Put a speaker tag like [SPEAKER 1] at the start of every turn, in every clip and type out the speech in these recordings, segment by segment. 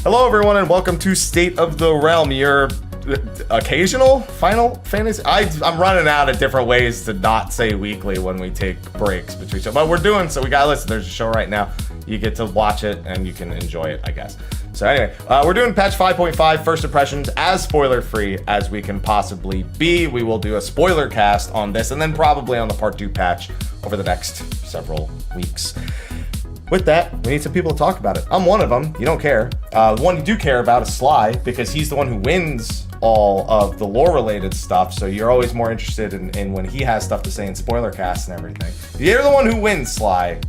[SPEAKER 1] Hello, everyone, and welcome to State of the Realm, your occasional Final Fantasy. I'm running out of different ways to not say weekly when we take breaks between shows, but we're doing so. We gotta listen. There's a show right now. You get to watch it and you can enjoy it, I guess. So anyway, we're doing patch 5.5 first impressions as spoiler free as we can possibly be. We will do a spoiler cast on this and then probably on the part 2 patch over the next several weeks. With that, we need some people to talk about it. I'm one of them. You don't care. The one you do care about is Sly, because he's the one who wins all of the lore-related stuff, so you're always more interested in when he has stuff to say in spoiler casts and everything. You're the one who wins, Sly.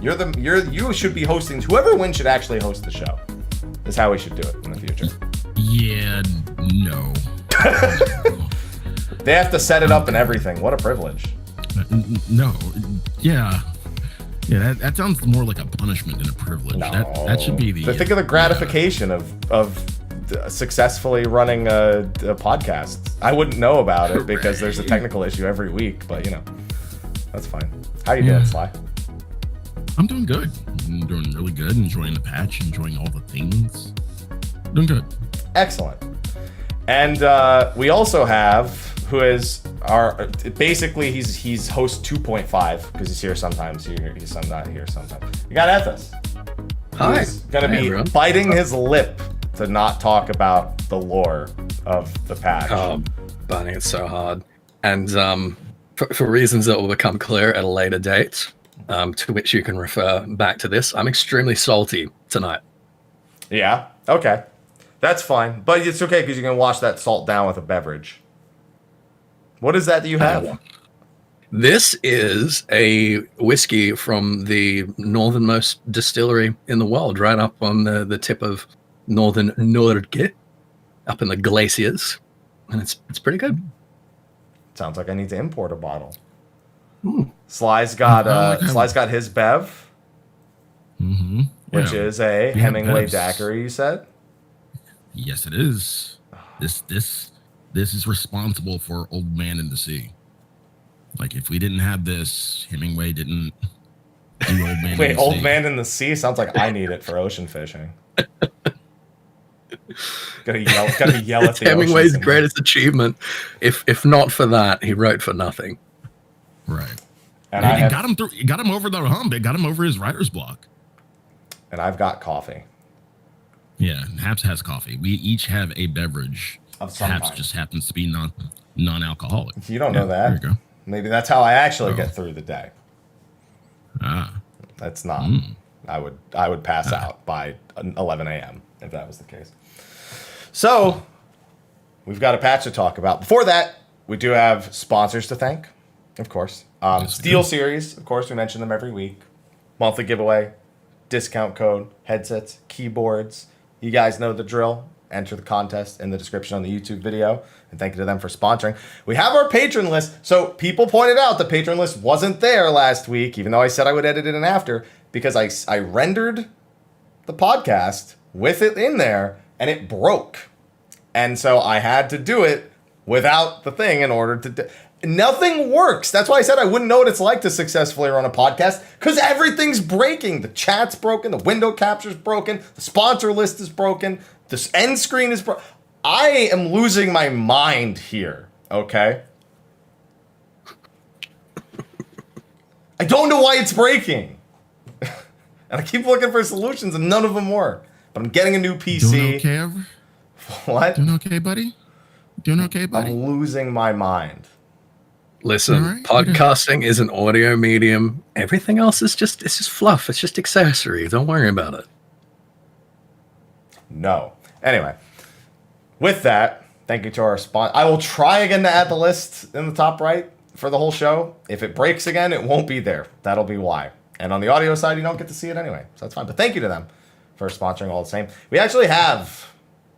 [SPEAKER 1] You should be hosting. Whoever wins should actually host the show. Is how we should do it in the future.
[SPEAKER 2] Yeah, no.
[SPEAKER 1] They have to set it up and everything. What a privilege.
[SPEAKER 2] No, yeah. Yeah, that sounds more like a punishment than a privilege.
[SPEAKER 1] No.
[SPEAKER 2] That should be the...
[SPEAKER 1] But think of the gratification of successfully running a podcast. I wouldn't know about it because there's a technical issue every week, but you know, that's fine. How you doing, Sly?
[SPEAKER 2] I'm doing good. I'm doing really good. Enjoying the patch, enjoying all the things. Doing good.
[SPEAKER 1] Excellent. And we also have, who is basically he's host 2.5 because he's here sometimes. He's not here sometimes. You got Ethys.
[SPEAKER 3] Hi.
[SPEAKER 1] He's gonna be
[SPEAKER 3] everyone.
[SPEAKER 1] biting his lip to not talk about the lore of the patch.
[SPEAKER 3] Oh, burning it so hard. And for reasons that will become clear at a later date, to which you can refer back to this, I'm extremely salty tonight.
[SPEAKER 1] Yeah. Okay. That's fine, but it's okay because you can wash that salt down with a beverage. What is that you have?
[SPEAKER 3] This is a whiskey from the northernmost distillery in the world, right up on the tip of northern Norge, up in the glaciers, and it's pretty good.
[SPEAKER 1] Sounds like I need to import a bottle. Sly's got his bev, which is a Hemingway daiquiri. You said?
[SPEAKER 2] Yes, it is. This is responsible for Old Man in the Sea. Like, if we didn't have this, Hemingway didn't do Old Man
[SPEAKER 1] Wait,
[SPEAKER 2] in the
[SPEAKER 1] Old
[SPEAKER 2] Sea.
[SPEAKER 1] Man in the Sea sounds like I need it for ocean fishing. Gotta yell at the
[SPEAKER 3] Hemingway's
[SPEAKER 1] ocean.
[SPEAKER 3] greatest achievement. If not for that, he wrote for nothing.
[SPEAKER 2] Right.
[SPEAKER 1] And
[SPEAKER 2] it got him over the hump. It got him over his writer's block.
[SPEAKER 1] And I've got coffee.
[SPEAKER 2] Yeah, Haps has coffee. We each have a beverage.
[SPEAKER 1] Of some
[SPEAKER 2] Haps
[SPEAKER 1] kind.
[SPEAKER 2] just happens to be non-alcoholic.
[SPEAKER 1] You don't know that.
[SPEAKER 2] There you go.
[SPEAKER 1] Maybe that's how I actually get through the day.
[SPEAKER 2] Ah.
[SPEAKER 1] That's not. I would pass out by 11 a.m. if that was the case. So, we've got a patch to talk about. Before that, we do have sponsors to thank, of course. Steel Series, of course, we mention them every week. Monthly giveaway, discount code, headsets, keyboards. You guys know the drill. Enter the contest in the description on the YouTube video. And thank you to them for sponsoring. We have our patron list. So people pointed out the patron list wasn't there last week, even though I said I would edit it in after, because I rendered the podcast with it in there and it broke. And so I had to do it without the thing in order to... Nothing works. That's why I said I wouldn't know what it's like to successfully run a podcast, because everything's breaking. The chat's broken. The window capture's broken. The sponsor list is broken. This end screen is broken. I am losing my mind here, okay? I don't know why it's breaking. And I keep looking for solutions and none of them work. But I'm getting a new PC.
[SPEAKER 2] Doing okay, ever?
[SPEAKER 1] What?
[SPEAKER 2] Doing okay, buddy? Doing okay, buddy?
[SPEAKER 1] I'm losing my mind.
[SPEAKER 3] Listen,
[SPEAKER 2] All right.
[SPEAKER 3] podcasting is an audio medium. Everything else is just fluff. It's just accessory. Don't worry about it.
[SPEAKER 1] No. Anyway, with that, thank you to our sponsor. I will try again to add the list in the top right for the whole show. If it breaks again, it won't be there. That'll be why. And on the audio side, you don't get to see it anyway. So that's fine. But thank you to them for sponsoring all the same. We actually have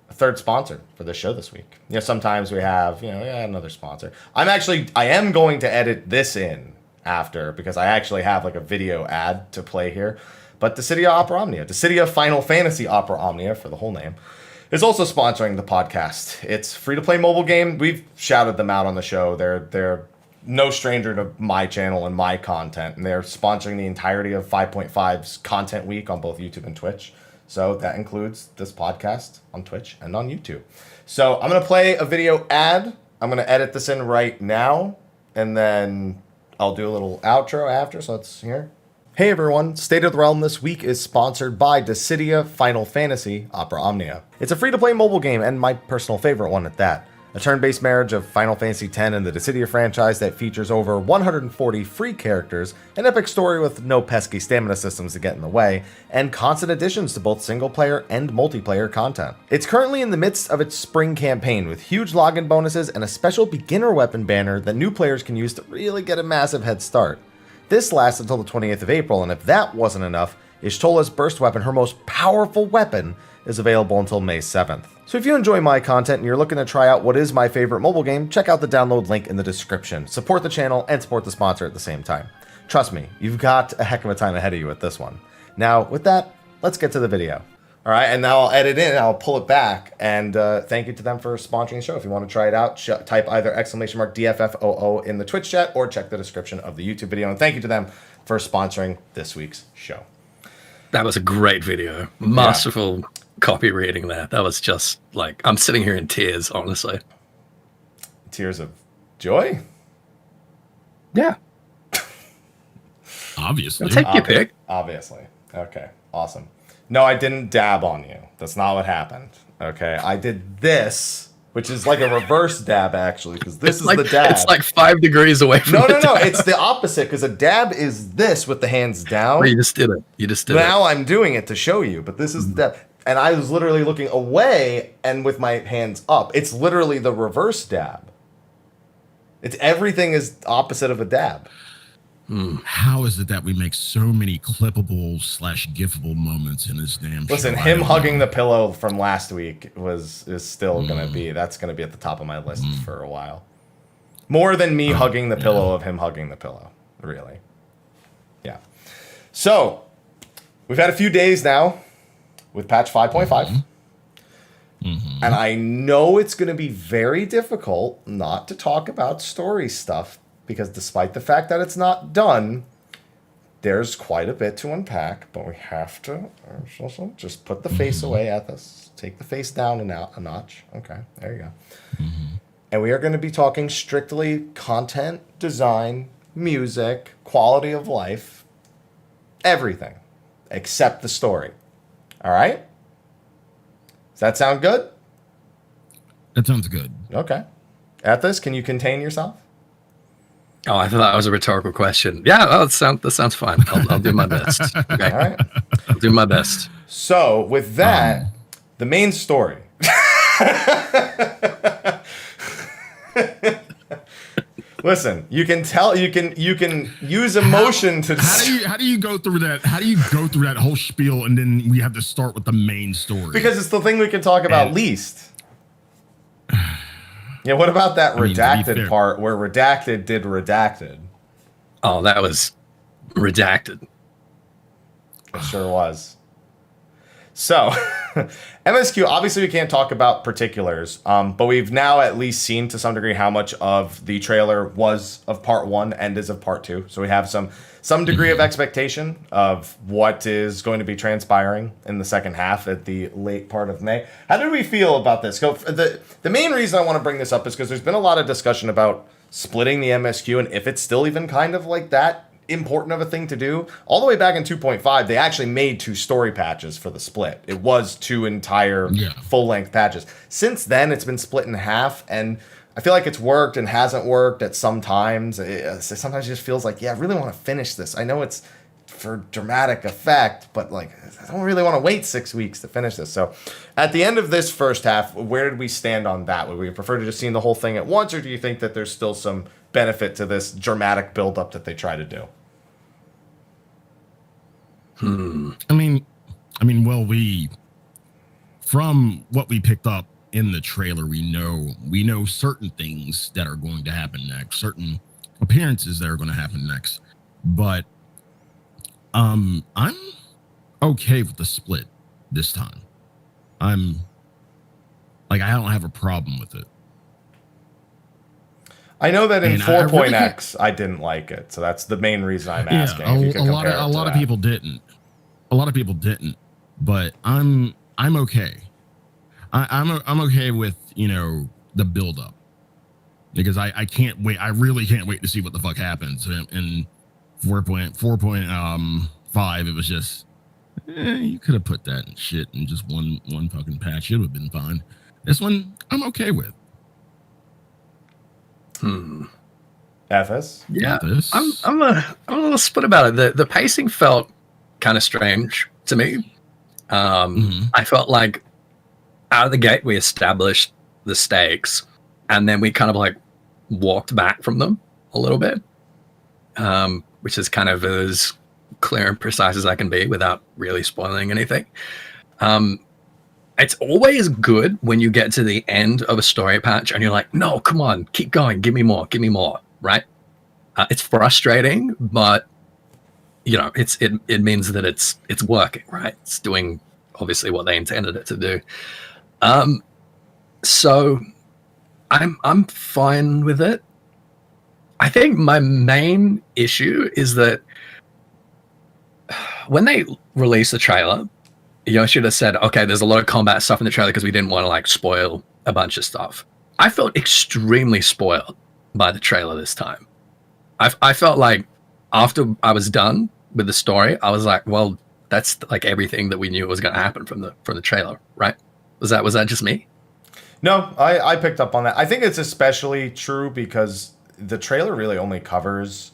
[SPEAKER 1] a third sponsor for the show this week. You know, sometimes we have, another sponsor. I am going to edit this in after because I actually have like a video ad to play here. But Dissidia Opera Omnia, Dissidia Final Fantasy Opera Omnia for the whole name, is also sponsoring the podcast. It's a free-to-play mobile game. We've shouted them out on the show. They're no stranger to my channel and my content, and they're sponsoring the entirety of 5.5's content week on both YouTube and Twitch. So that includes this podcast on Twitch and on YouTube. So I'm going to play a video ad. I'm going to edit this in right now, and then I'll do a little outro after. So let's hear. Hey everyone, State of the Realm this week is sponsored by Dissidia Final Fantasy Opera Omnia. It's a free-to-play mobile game, and my personal favorite one at that. A turn-based marriage of Final Fantasy X and the Dissidia franchise that features over 140 free characters, an epic story with no pesky stamina systems to get in the way, and constant additions to both single-player and multiplayer content. It's currently in the midst of its spring campaign with huge login bonuses and a special beginner weapon banner that new players can use to really get a massive head start. This lasts until the 28th of April, and if that wasn't enough, Y'shtola's burst weapon, her most powerful weapon, is available until May 7th. So if you enjoy my content and you're looking to try out what is my favorite mobile game, check out the download link in the description. Support the channel and support the sponsor at the same time. Trust me, you've got a heck of a time ahead of you with this one. Now, with that, let's get to the video. All right, and now I'll edit in, I'll pull it back, and thank you to them for sponsoring the show. If you want to try it out, type either !DFFOO in the Twitch chat or check the description of the YouTube video. And thank you to them for sponsoring this week's show.
[SPEAKER 3] That was a great video. Masterful copy reading there. That was just like, I'm sitting here in tears, honestly.
[SPEAKER 1] Tears of joy?
[SPEAKER 3] Yeah.
[SPEAKER 2] Obviously.
[SPEAKER 3] Take your pick.
[SPEAKER 1] Obviously. Okay, awesome. No, I didn't dab on you. That's not what happened. Okay, I did this, which is like a reverse dab, actually, because this is the dab.
[SPEAKER 3] It's like 5 degrees away from
[SPEAKER 1] No,
[SPEAKER 3] the dab.
[SPEAKER 1] it's the opposite, because a dab is this with the hands down.
[SPEAKER 3] Oh, you just did it. You just did it.
[SPEAKER 1] Now I'm doing it to show you, but this is the dab. And I was literally looking away and with my hands up. It's literally the reverse dab. It's everything is opposite of a dab.
[SPEAKER 2] How is it that we make so many clippable / gifable moments in this damn show?
[SPEAKER 1] Listen, him hugging the pillow from last week is still gonna be at the top of my list for a while. More than me hugging the pillow of him hugging the pillow, really. Yeah. So we've had a few days now with patch 5.5. And I know it's going to be very difficult not to talk about story stuff, because despite the fact that it's not done, there's quite a bit to unpack, but we have to just put the face away, Ethys. Take the face down a notch. Okay, there you go. And we are going to be talking strictly content, design, music, quality of life, everything, except the story. All right? Does that sound good?
[SPEAKER 2] That sounds good.
[SPEAKER 1] Okay. Ethys, can you contain yourself?
[SPEAKER 3] Oh, I thought that was a rhetorical question. Yeah, that sounds fine. I'll do my best. Okay.
[SPEAKER 1] All right.
[SPEAKER 3] I'll do my best.
[SPEAKER 1] So, with that, the main story. Listen, you can use emotion to.
[SPEAKER 2] How do you go through that? How do you go through that whole spiel and then we have to start with the main story?
[SPEAKER 1] Because it's the thing we can talk about least. Yeah, what about that redacted part where redacted did redacted?
[SPEAKER 3] Oh, that was redacted.
[SPEAKER 1] It sure was. So, MSQ, obviously we can't talk about particulars, but we've now at least seen to some degree how much of the trailer was of part 1 and is of part 2. So we have some degree of expectation of what is going to be transpiring in the second half at the late part of May. How did we feel about this? The main reason I want to bring this up is because there's been a lot of discussion about splitting the MSQ and if it's still even kind of like that important of a thing to do. All the way back in 2.5, they actually made 2 story patches for the split. It was 2 entire full-length patches. Since then, it's been split in half, and I feel like it's worked and hasn't worked at some times. Sometimes it just feels like, I really want to finish this. I know it's for dramatic effect, but like I don't really want to wait 6 weeks to finish this. So at the end of this first half, where did we stand on that? Would we prefer to just see the whole thing at once, or do you think that there's still some benefit to this dramatic buildup that they try to do?
[SPEAKER 2] I mean, well, from what we picked up in the trailer, we know certain things that are going to happen next, certain appearances that are going to happen next. But I'm okay with the split this time. I don't have a problem with it.
[SPEAKER 1] I know that in 4.x, I didn't like it, so that's the main reason I'm asking.
[SPEAKER 2] A lot of people didn't. A lot of people didn't, but I'm okay. I'm okay with, you know, the build up, because I can't wait. I really can't wait to see what the fuck happens in 4.5. It was just, you could have put that shit in just one fucking patch. It would have been fine. This one I'm okay with.
[SPEAKER 1] Ethys?
[SPEAKER 3] Yeah,
[SPEAKER 2] Ethys.
[SPEAKER 3] I'm a little split about it. The pacing felt kind of strange to me. I felt like out of the gate we established the stakes, and then we kind of like walked back from them a little bit, which is kind of as clear and precise as I can be without really spoiling anything. It's always good when you get to the end of a story patch and you're like, no, come on, keep going, give me more, right? It's frustrating, but you know, it means that it's working, right? It's doing obviously what they intended it to do. So I'm fine with it. I think my main issue is that when they released the trailer, Yoshida said, okay, there's a lot of combat stuff in the trailer because we didn't want to like spoil a bunch of stuff. I felt extremely spoiled by the trailer this time. I felt like after I was done with the story, I was like, well, that's like everything that we knew was going to happen from the trailer, right? Was that just me?
[SPEAKER 1] No, I picked up on that. I think it's especially true because the trailer really only covers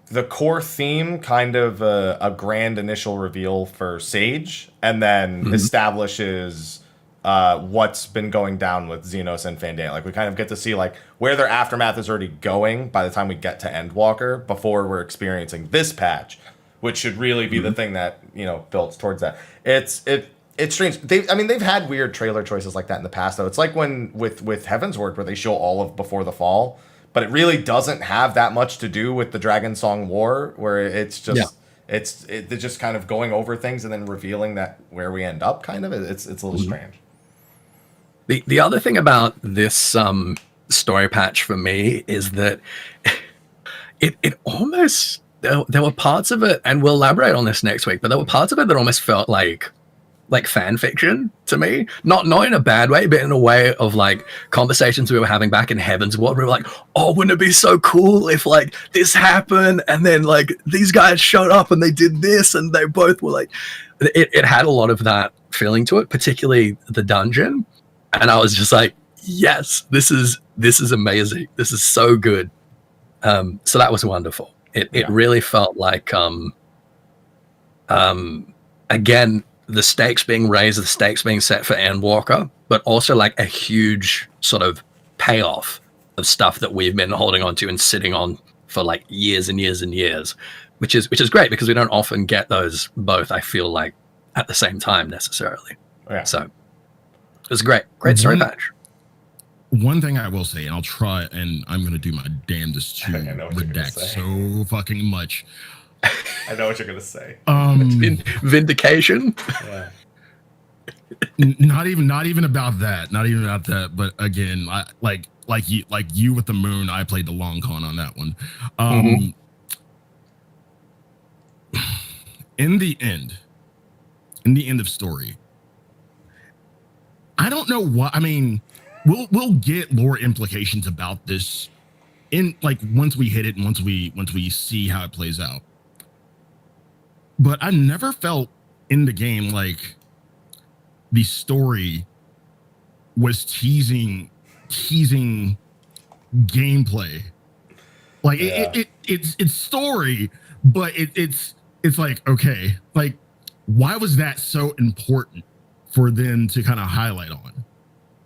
[SPEAKER 1] the core theme, kind of a grand initial reveal for Sage, and then establishes what's been going down with Xenos and Fandane. Like, we kind of get to see like where their aftermath is already going by the time we get to Endwalker, before we're experiencing this patch, which should really be the thing that, you know, builds towards that. It's strange. They've had weird trailer choices like that in the past, though. It's like when with Heavensward, where they show all of Before the Fall, but it really doesn't have that much to do with the Dragon Song War, where it's just they're just kind of going over things and then revealing that where we end up. Kind of, it's a little strange.
[SPEAKER 3] The other thing about this story patch for me is that it almost, there were parts of it, and we'll elaborate on this next week, but there were parts of it that almost felt like fan fiction to me, not in a bad way, but in a way of like conversations we were having back in Heavensward. We were like, oh, wouldn't it be so cool if like this happened, and then like these guys showed up and they did this, and they both were like, it had a lot of that feeling to it, particularly the dungeon. And I was just like, yes, this is amazing. This is so good. So that was wonderful. It really felt like, again, the stakes being raised, the stakes being set for Endwalker, but also like a huge sort of payoff of stuff that we've been holding on to and sitting on for like years and years and years, which is great because we don't often get those both, I feel like, at the same time necessarily.
[SPEAKER 1] Yeah.
[SPEAKER 3] So it was great story patch.
[SPEAKER 2] One thing I will say, and I'll try, and I'm going to do my damnedest to redact so fucking much.
[SPEAKER 1] I know what you're gonna say.
[SPEAKER 3] Vindication.
[SPEAKER 1] Yeah.
[SPEAKER 2] Not even about that. Not even about that. But again, like you with the moon, I played the long con on that one. In the end of story, I don't know what. I mean, we'll get lore implications about this in like once we hit it and once we see how it plays out. But I never felt in the game like the story was teasing gameplay. Like it's story, but it's like, okay, like why was that so important for them to kind of highlight on?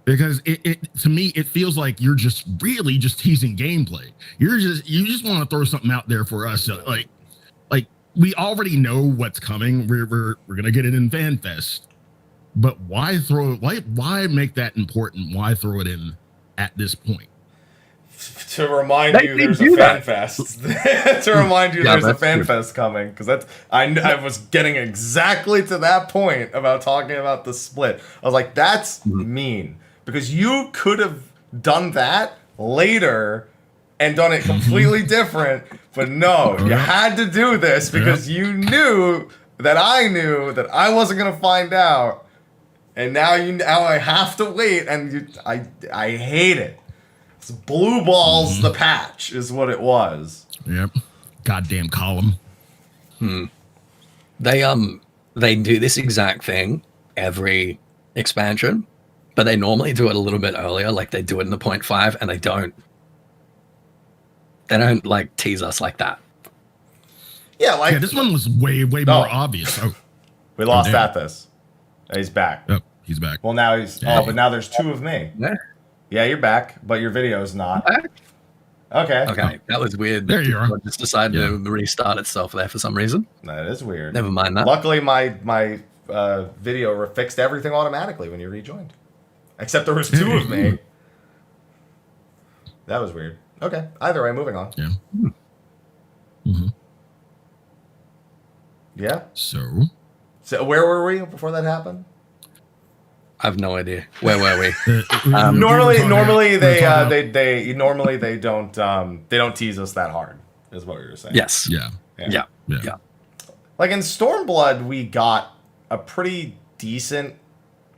[SPEAKER 2] Because it to me it feels like you're just really just teasing gameplay. You just want to throw something out there for us, like we already know what's coming. We're gonna get it in FanFest, but why make that important? Why throw it in at this point?
[SPEAKER 1] To remind you there's a FanFest. To remind you there's a FanFest coming, because I was getting exactly to that point about talking about the split. I was like, that's mean, because you could have done that later and done it completely different, but no, you had to do this because you knew that I knew that I wasn't gonna find out, and now I have to wait, and I hate it. It's blue balls the patch is what it was.
[SPEAKER 2] Yep. Goddamn column.
[SPEAKER 3] They do this exact thing every expansion, but they normally do it a little bit earlier, like they do it in the 0.5, and they don't like tease us like that.
[SPEAKER 1] Yeah, like
[SPEAKER 2] this one was way more obvious. Oh,
[SPEAKER 1] we lost
[SPEAKER 2] damn.
[SPEAKER 1] Ethys. He's back.
[SPEAKER 2] Oh, he's back.
[SPEAKER 1] Well, now he's.
[SPEAKER 2] Yeah.
[SPEAKER 1] Oh, but now there's two of me.
[SPEAKER 3] Yeah.
[SPEAKER 1] Yeah, you're back, but your video's not. Okay.
[SPEAKER 3] Okay, that was weird.
[SPEAKER 2] There you are.
[SPEAKER 3] It just decided to restart itself there for some reason.
[SPEAKER 1] That is weird.
[SPEAKER 3] Never mind that.
[SPEAKER 1] Luckily, my video fixed everything automatically when you rejoined. Except there was two of me. That was weird. Okay. Either way, moving on.
[SPEAKER 2] Yeah. Mm-hmm.
[SPEAKER 1] Yeah.
[SPEAKER 2] So
[SPEAKER 1] Where were we before that happened?
[SPEAKER 3] I have no idea. Where were we?
[SPEAKER 1] Normally they don't tease us that hard, is what we were saying.
[SPEAKER 3] Yes.
[SPEAKER 2] Yeah.
[SPEAKER 1] Like in Stormblood, we got a pretty decent.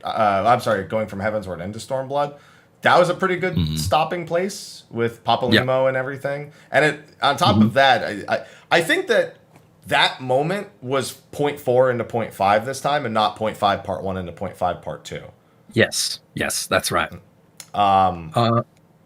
[SPEAKER 1] I'm sorry, going from Heavensward into Stormblood, that was a pretty good stopping place with Papalymo and everything. And on top of that, I think that moment was 0.4 into 0.5 this time, and not 0.5 part 1 into 0.5 part 2.
[SPEAKER 3] Yes, that's right.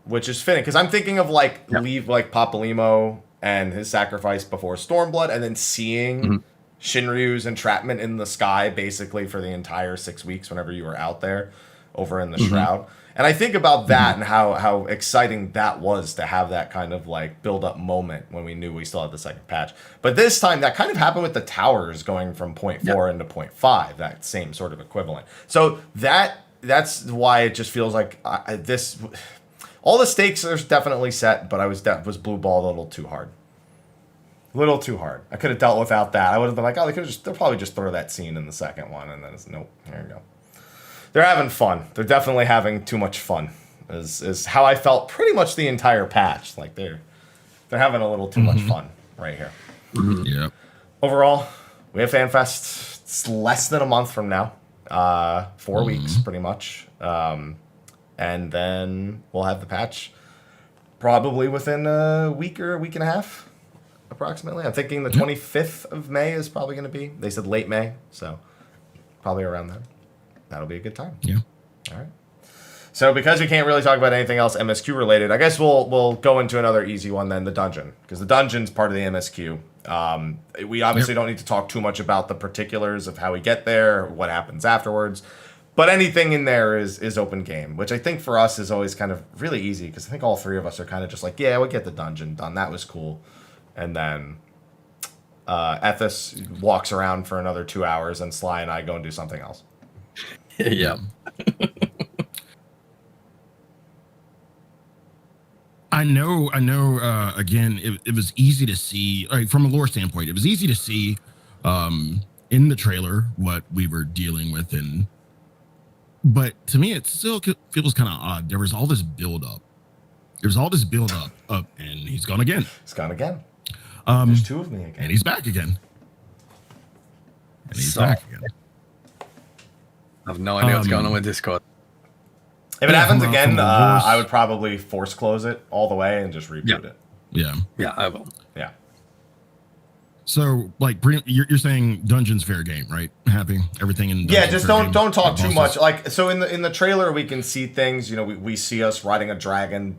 [SPEAKER 1] Which is fitting, because I'm thinking of leave Papalymo and his sacrifice before Stormblood, and then seeing Shinryu's entrapment in the sky basically for the entire 6 weeks whenever you were out there over in the Shroud. And I think about that and how exciting that was to have that kind of build up moment when we knew we still had the second patch. But this time that kind of happened with the towers going from 0.4 into 0.5, that same sort of equivalent. So that's why it just feels like this. All the stakes are definitely set, but I was blue balled a little too hard. A little too hard. I could have dealt without that. I would have been like, oh, they'll probably just throw that scene in the second one, and then it's nope. Here you go. They're having fun. They're definitely having too much fun. Is how I felt pretty much the entire patch. Like they're having a little too much fun right here.
[SPEAKER 2] Yeah.
[SPEAKER 1] Overall, we have FanFest. It's less than a month from now. 4 weeks, pretty much. And then we'll have the patch probably within a week or a week and a half, approximately. I'm thinking the 25th of May is probably going to be. They said late May, so probably around there. That'll be a good time.
[SPEAKER 2] Yeah.
[SPEAKER 1] All right. So because we can't really talk about anything else MSQ related, I guess we'll go into another easy one then, the dungeon, because the dungeon's part of the MSQ. We obviously don't need to talk too much about the particulars of how we get there, what happens afterwards, but anything in there is open game, which I think for us is always kind of really easy, because I think all three of us are kind of just like, yeah, we'll get the dungeon done. That was cool. And then Ethys walks around for another 2 hours, and Sly and I go and do something else.
[SPEAKER 3] Yeah.
[SPEAKER 2] I know. Again, it was easy to see, from a lore standpoint, it was easy to see in the trailer what we were dealing with, but to me, it still feels kind of odd. There was all this build up. And he's gone again.
[SPEAKER 1] He's gone again. There's two of me again.
[SPEAKER 2] And he's back again.
[SPEAKER 3] I have no idea what's going on with Discord.
[SPEAKER 1] If it happens again, I would probably force close it all the way and just reboot it.
[SPEAKER 2] Yeah.
[SPEAKER 3] Yeah, I will.
[SPEAKER 1] Yeah.
[SPEAKER 2] So, you're saying dungeon's fair game, right? Happy everything in dungeon.
[SPEAKER 1] Yeah, just don't talk too much. So in the trailer, we can see things. We see us riding a dragon,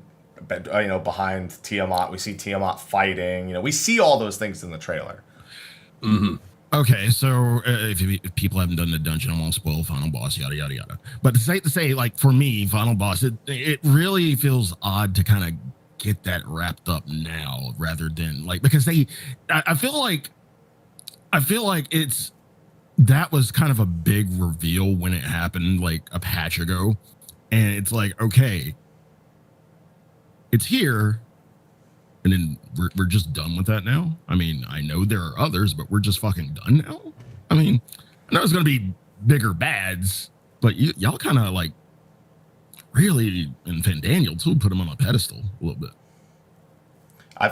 [SPEAKER 1] behind Tiamat. We see Tiamat fighting. We see all those things in the trailer.
[SPEAKER 3] Mm-hmm.
[SPEAKER 2] Okay, so if people haven't done the dungeon, I won't spoil final boss, yada yada yada. But to say, for me, final boss, it really feels odd to kind of get that wrapped up now, rather than because I feel like that was kind of a big reveal when it happened a patch ago, and it's okay, it's here. And then we're just done with that now? I mean, I know there are others, but we're just fucking done now? I mean, I know it's going to be bigger bads, but y'all kind of really, and Daniel too, put him on a pedestal a little bit.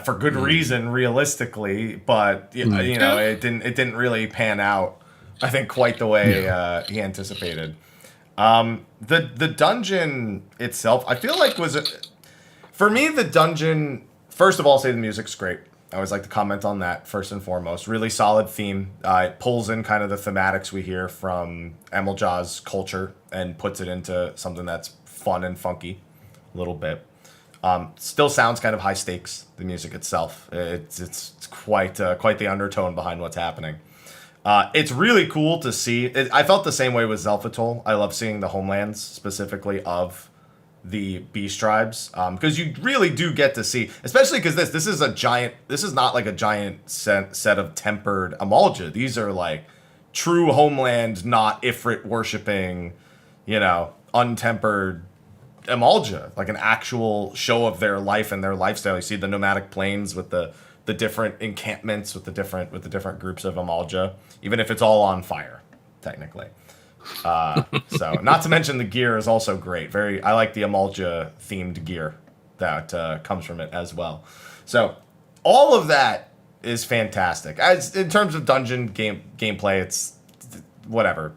[SPEAKER 1] For good reason, realistically, but it didn't really pan out I think, quite the way he anticipated. The dungeon itself, I feel like for me, the dungeon, first of all, say the music's great. I always like to comment on that first and foremost. Really solid theme. It pulls in kind of the thematics we hear from Emeljaw's culture and puts it into something that's fun and funky a little bit. Still sounds kind of high stakes, the music itself. It's quite the undertone behind what's happening. It's really cool to see. I felt the same way with Xelphatol. I love seeing the homelands, specifically of the beast tribes, because you really do get to see, especially because this is not like a giant set of tempered Amalj'aa. These are like true homeland, not Ifrit worshipping, untempered Amalj'aa, like an actual show of their life and their lifestyle. You see the nomadic plains with the different encampments with the different groups of Amalj'aa, even if it's all on fire, technically. So not to mention the gear is also great. I like the Amalj'aa themed gear that comes from it as well. So all of that is fantastic. As in terms of dungeon gameplay, it's whatever.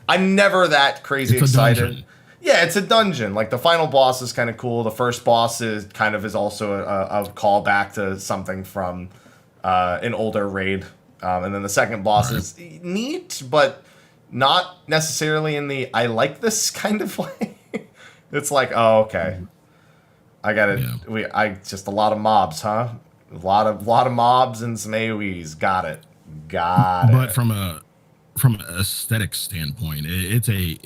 [SPEAKER 1] I'm never that crazy excited.
[SPEAKER 2] Dungeon.
[SPEAKER 1] Yeah, it's a dungeon. Like the final boss is kind of cool. The first boss is also a callback to something from an older raid, and then the second boss is neat, but not necessarily in the I like this kind of way. It's like, oh, okay, I got it. Yeah. Just a lot of mobs, huh? A lot of mobs and some AoEs. Got it.
[SPEAKER 2] But from an aesthetic standpoint, it's a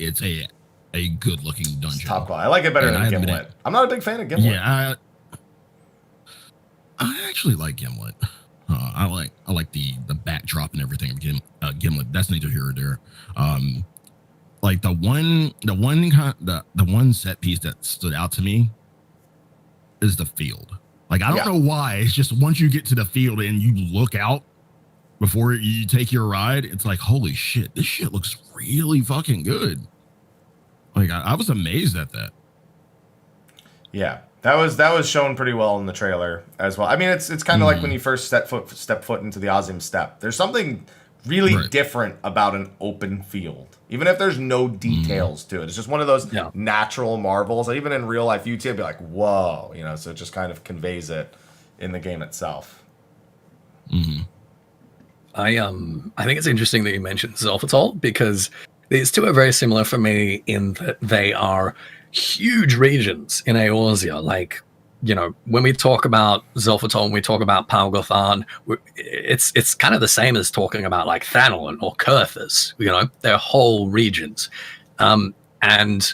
[SPEAKER 2] good looking dungeon. It's
[SPEAKER 1] top quality. I like it better than Gimlet. I'm not a big fan of Gimlet.
[SPEAKER 2] Yeah, I actually like Gimlet. I like the backdrop and everything of Gimlet. That's neither here or there. Like the one set piece that stood out to me is the field. Like I don't know why. It's just once you get to the field and you look out before you take your ride, it's like, holy shit, this shit looks really fucking good. Like I was amazed at that.
[SPEAKER 1] Yeah. That was shown pretty well in the trailer as well. I mean, it's kind of like when you first step foot into the Ozim steppe. There's something really different about an open field, even if there's no details to it. It's just one of those natural marvels. Even in real life, you'd be like, "Whoa!" So it just kind of conveys it in the game itself.
[SPEAKER 3] Mm-hmm. I think it's interesting that you mentioned Xelphatol, because these two are very similar for me in that they are huge regions in Eorzea. Like, when we talk about Xelphatol, when we talk about Palgothan, it's kind of the same as talking about like Thanalan or Kurthus. They're whole regions. And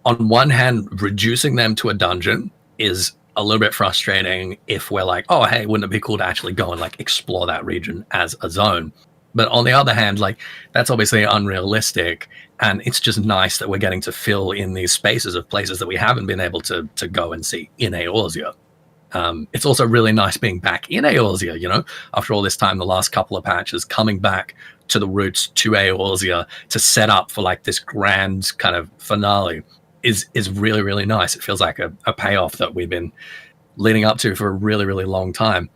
[SPEAKER 3] on one hand, reducing them to a dungeon is a little bit frustrating if we're like, oh, hey, wouldn't it be cool to actually go and like explore that region as a zone? But on the other hand, like that's obviously unrealistic, and it's just nice that we're getting to fill in these spaces of places that we haven't been able to go and see in Eorzea. It's also really nice being back in Eorzea, after all this time, the last couple of patches, coming back to the roots, to Eorzea, to set up for like this grand kind of finale is really, really nice. It feels like a payoff that we've been leading up to for a really, really long time.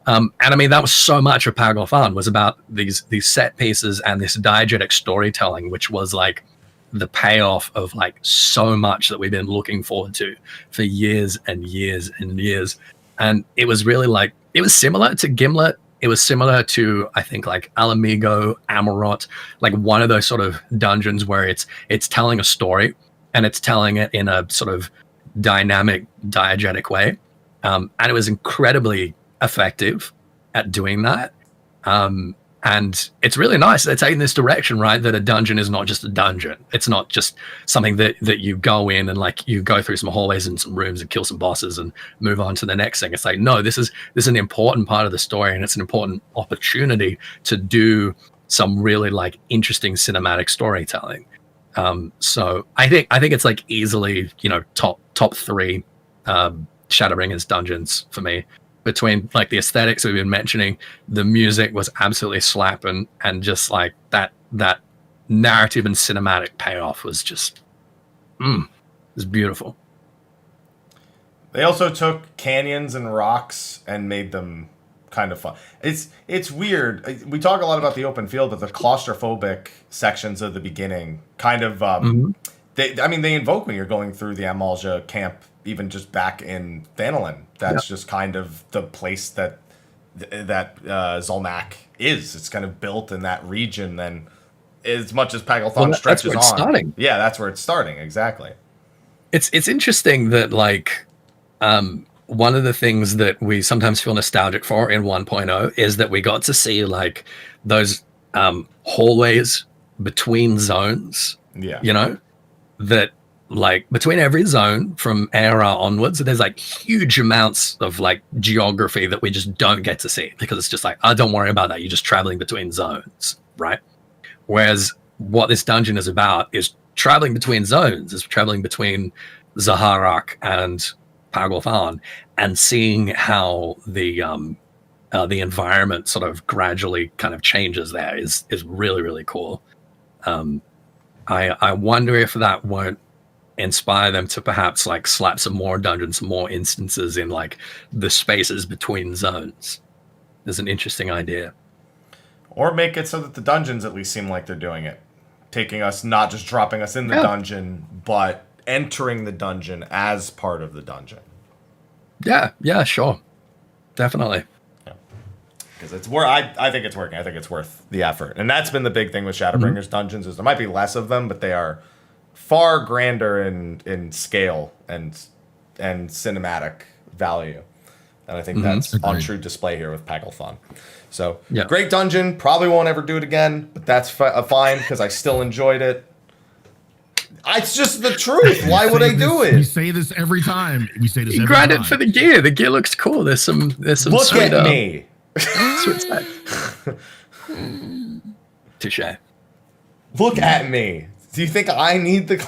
[SPEAKER 3] And I mean, that was so much of Palgothan, was about these set pieces and this diegetic storytelling, which was like the payoff of like so much that we've been looking forward to for years and years and years. And it was really like, it was similar to Gimlet. It was similar to, I think, like Alamigo, Amarot, like one of those sort of dungeons where it's telling a story and it's telling it in a sort of dynamic, diegetic way. And it was incredibly effective at doing that. And it's really nice they're taking this direction, right? That a dungeon is not just a dungeon. It's not just something that you go in and like you go through some hallways and some rooms and kill some bosses and move on to the next thing. It's like, no, this is an important part of the story, and it's an important opportunity to do some really like interesting cinematic storytelling. So I think it's like easily, top three Shadowbringers dungeons for me. Between like the aesthetics we've been mentioning, the music was absolutely slapping, and just like that narrative and cinematic payoff was just it was beautiful.
[SPEAKER 1] They also took canyons and rocks and made them kind of fun. It's weird. We talk a lot about the open field, but the claustrophobic sections of the beginning kind of they invoke when you're going through the Amalja camp, even just back in Thanalin. That's just kind of the place that Zulmak is. It's kind of built in that region. Then, as much as Pagalthon stretches
[SPEAKER 3] that's where it's
[SPEAKER 1] on,
[SPEAKER 3] starting.
[SPEAKER 1] Yeah, that's where it's starting. Exactly.
[SPEAKER 3] It's interesting that like one of the things that we sometimes feel nostalgic for in 1.0 is that we got to see like those hallways between zones.
[SPEAKER 1] Yeah.
[SPEAKER 3] You know, that like between every zone from era onwards, there's like huge amounts of like geography that we just don't get to see because it's just like, oh, don't worry about that. You're just traveling between zones, right? Whereas what this dungeon is about is traveling between zones, is traveling between Zaharak and Pagalthon and seeing how the environment sort of gradually kind of changes there is really, really cool. I wonder if that won't inspire them to perhaps like slap some more dungeons, some more instances in like the spaces between zones. There's an interesting idea.
[SPEAKER 1] Or make it so that the dungeons at least seem like they're doing it. Taking us, not just dropping us in the dungeon, but entering the dungeon as part of the dungeon.
[SPEAKER 3] Yeah, sure. Definitely.
[SPEAKER 1] Because it's where I think it's working. I think it's worth the effort. And that's been the big thing with Shadowbringers dungeons is there might be less of them, but they are far grander in scale and cinematic value. And I think that's on true display here with Pagalthon. So, great dungeon. Probably won't ever do it again, but that's fine because I still enjoyed it. It's just the truth. Why would I do it?
[SPEAKER 2] We say this every time.
[SPEAKER 3] You grind it for the gear. The gear looks cool. There's some
[SPEAKER 1] Look
[SPEAKER 3] sweet,
[SPEAKER 1] at me.
[SPEAKER 3] sweet stuff. Touche.
[SPEAKER 1] Look at me. Do you think I need the...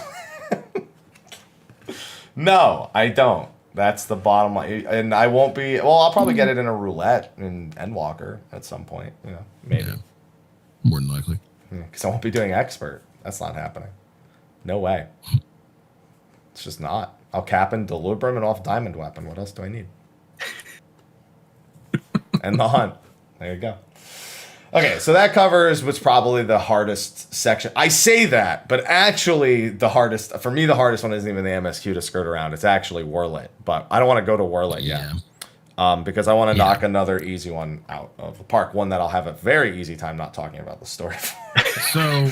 [SPEAKER 1] No, I don't. That's the bottom line. And I won't be... Well, I'll probably get it in a roulette in Endwalker at some point. You know, maybe. Yeah.
[SPEAKER 2] More than likely.
[SPEAKER 1] Because I won't be doing expert. That's not happening. No way. It's just not. I'll cap in Delubrum and off Diamond Weapon. What else do I need? And the Hunt. There you go. Okay, so that covers what's probably the hardest section. I say that, but actually the hardest, for me, the hardest one isn't even the MSQ to skirt around. It's actually Warlit. But I don't want to go to Warlit yet. Because I want to knock another easy one out of the park. One that I'll have a very easy time not talking about the story for.
[SPEAKER 2] So,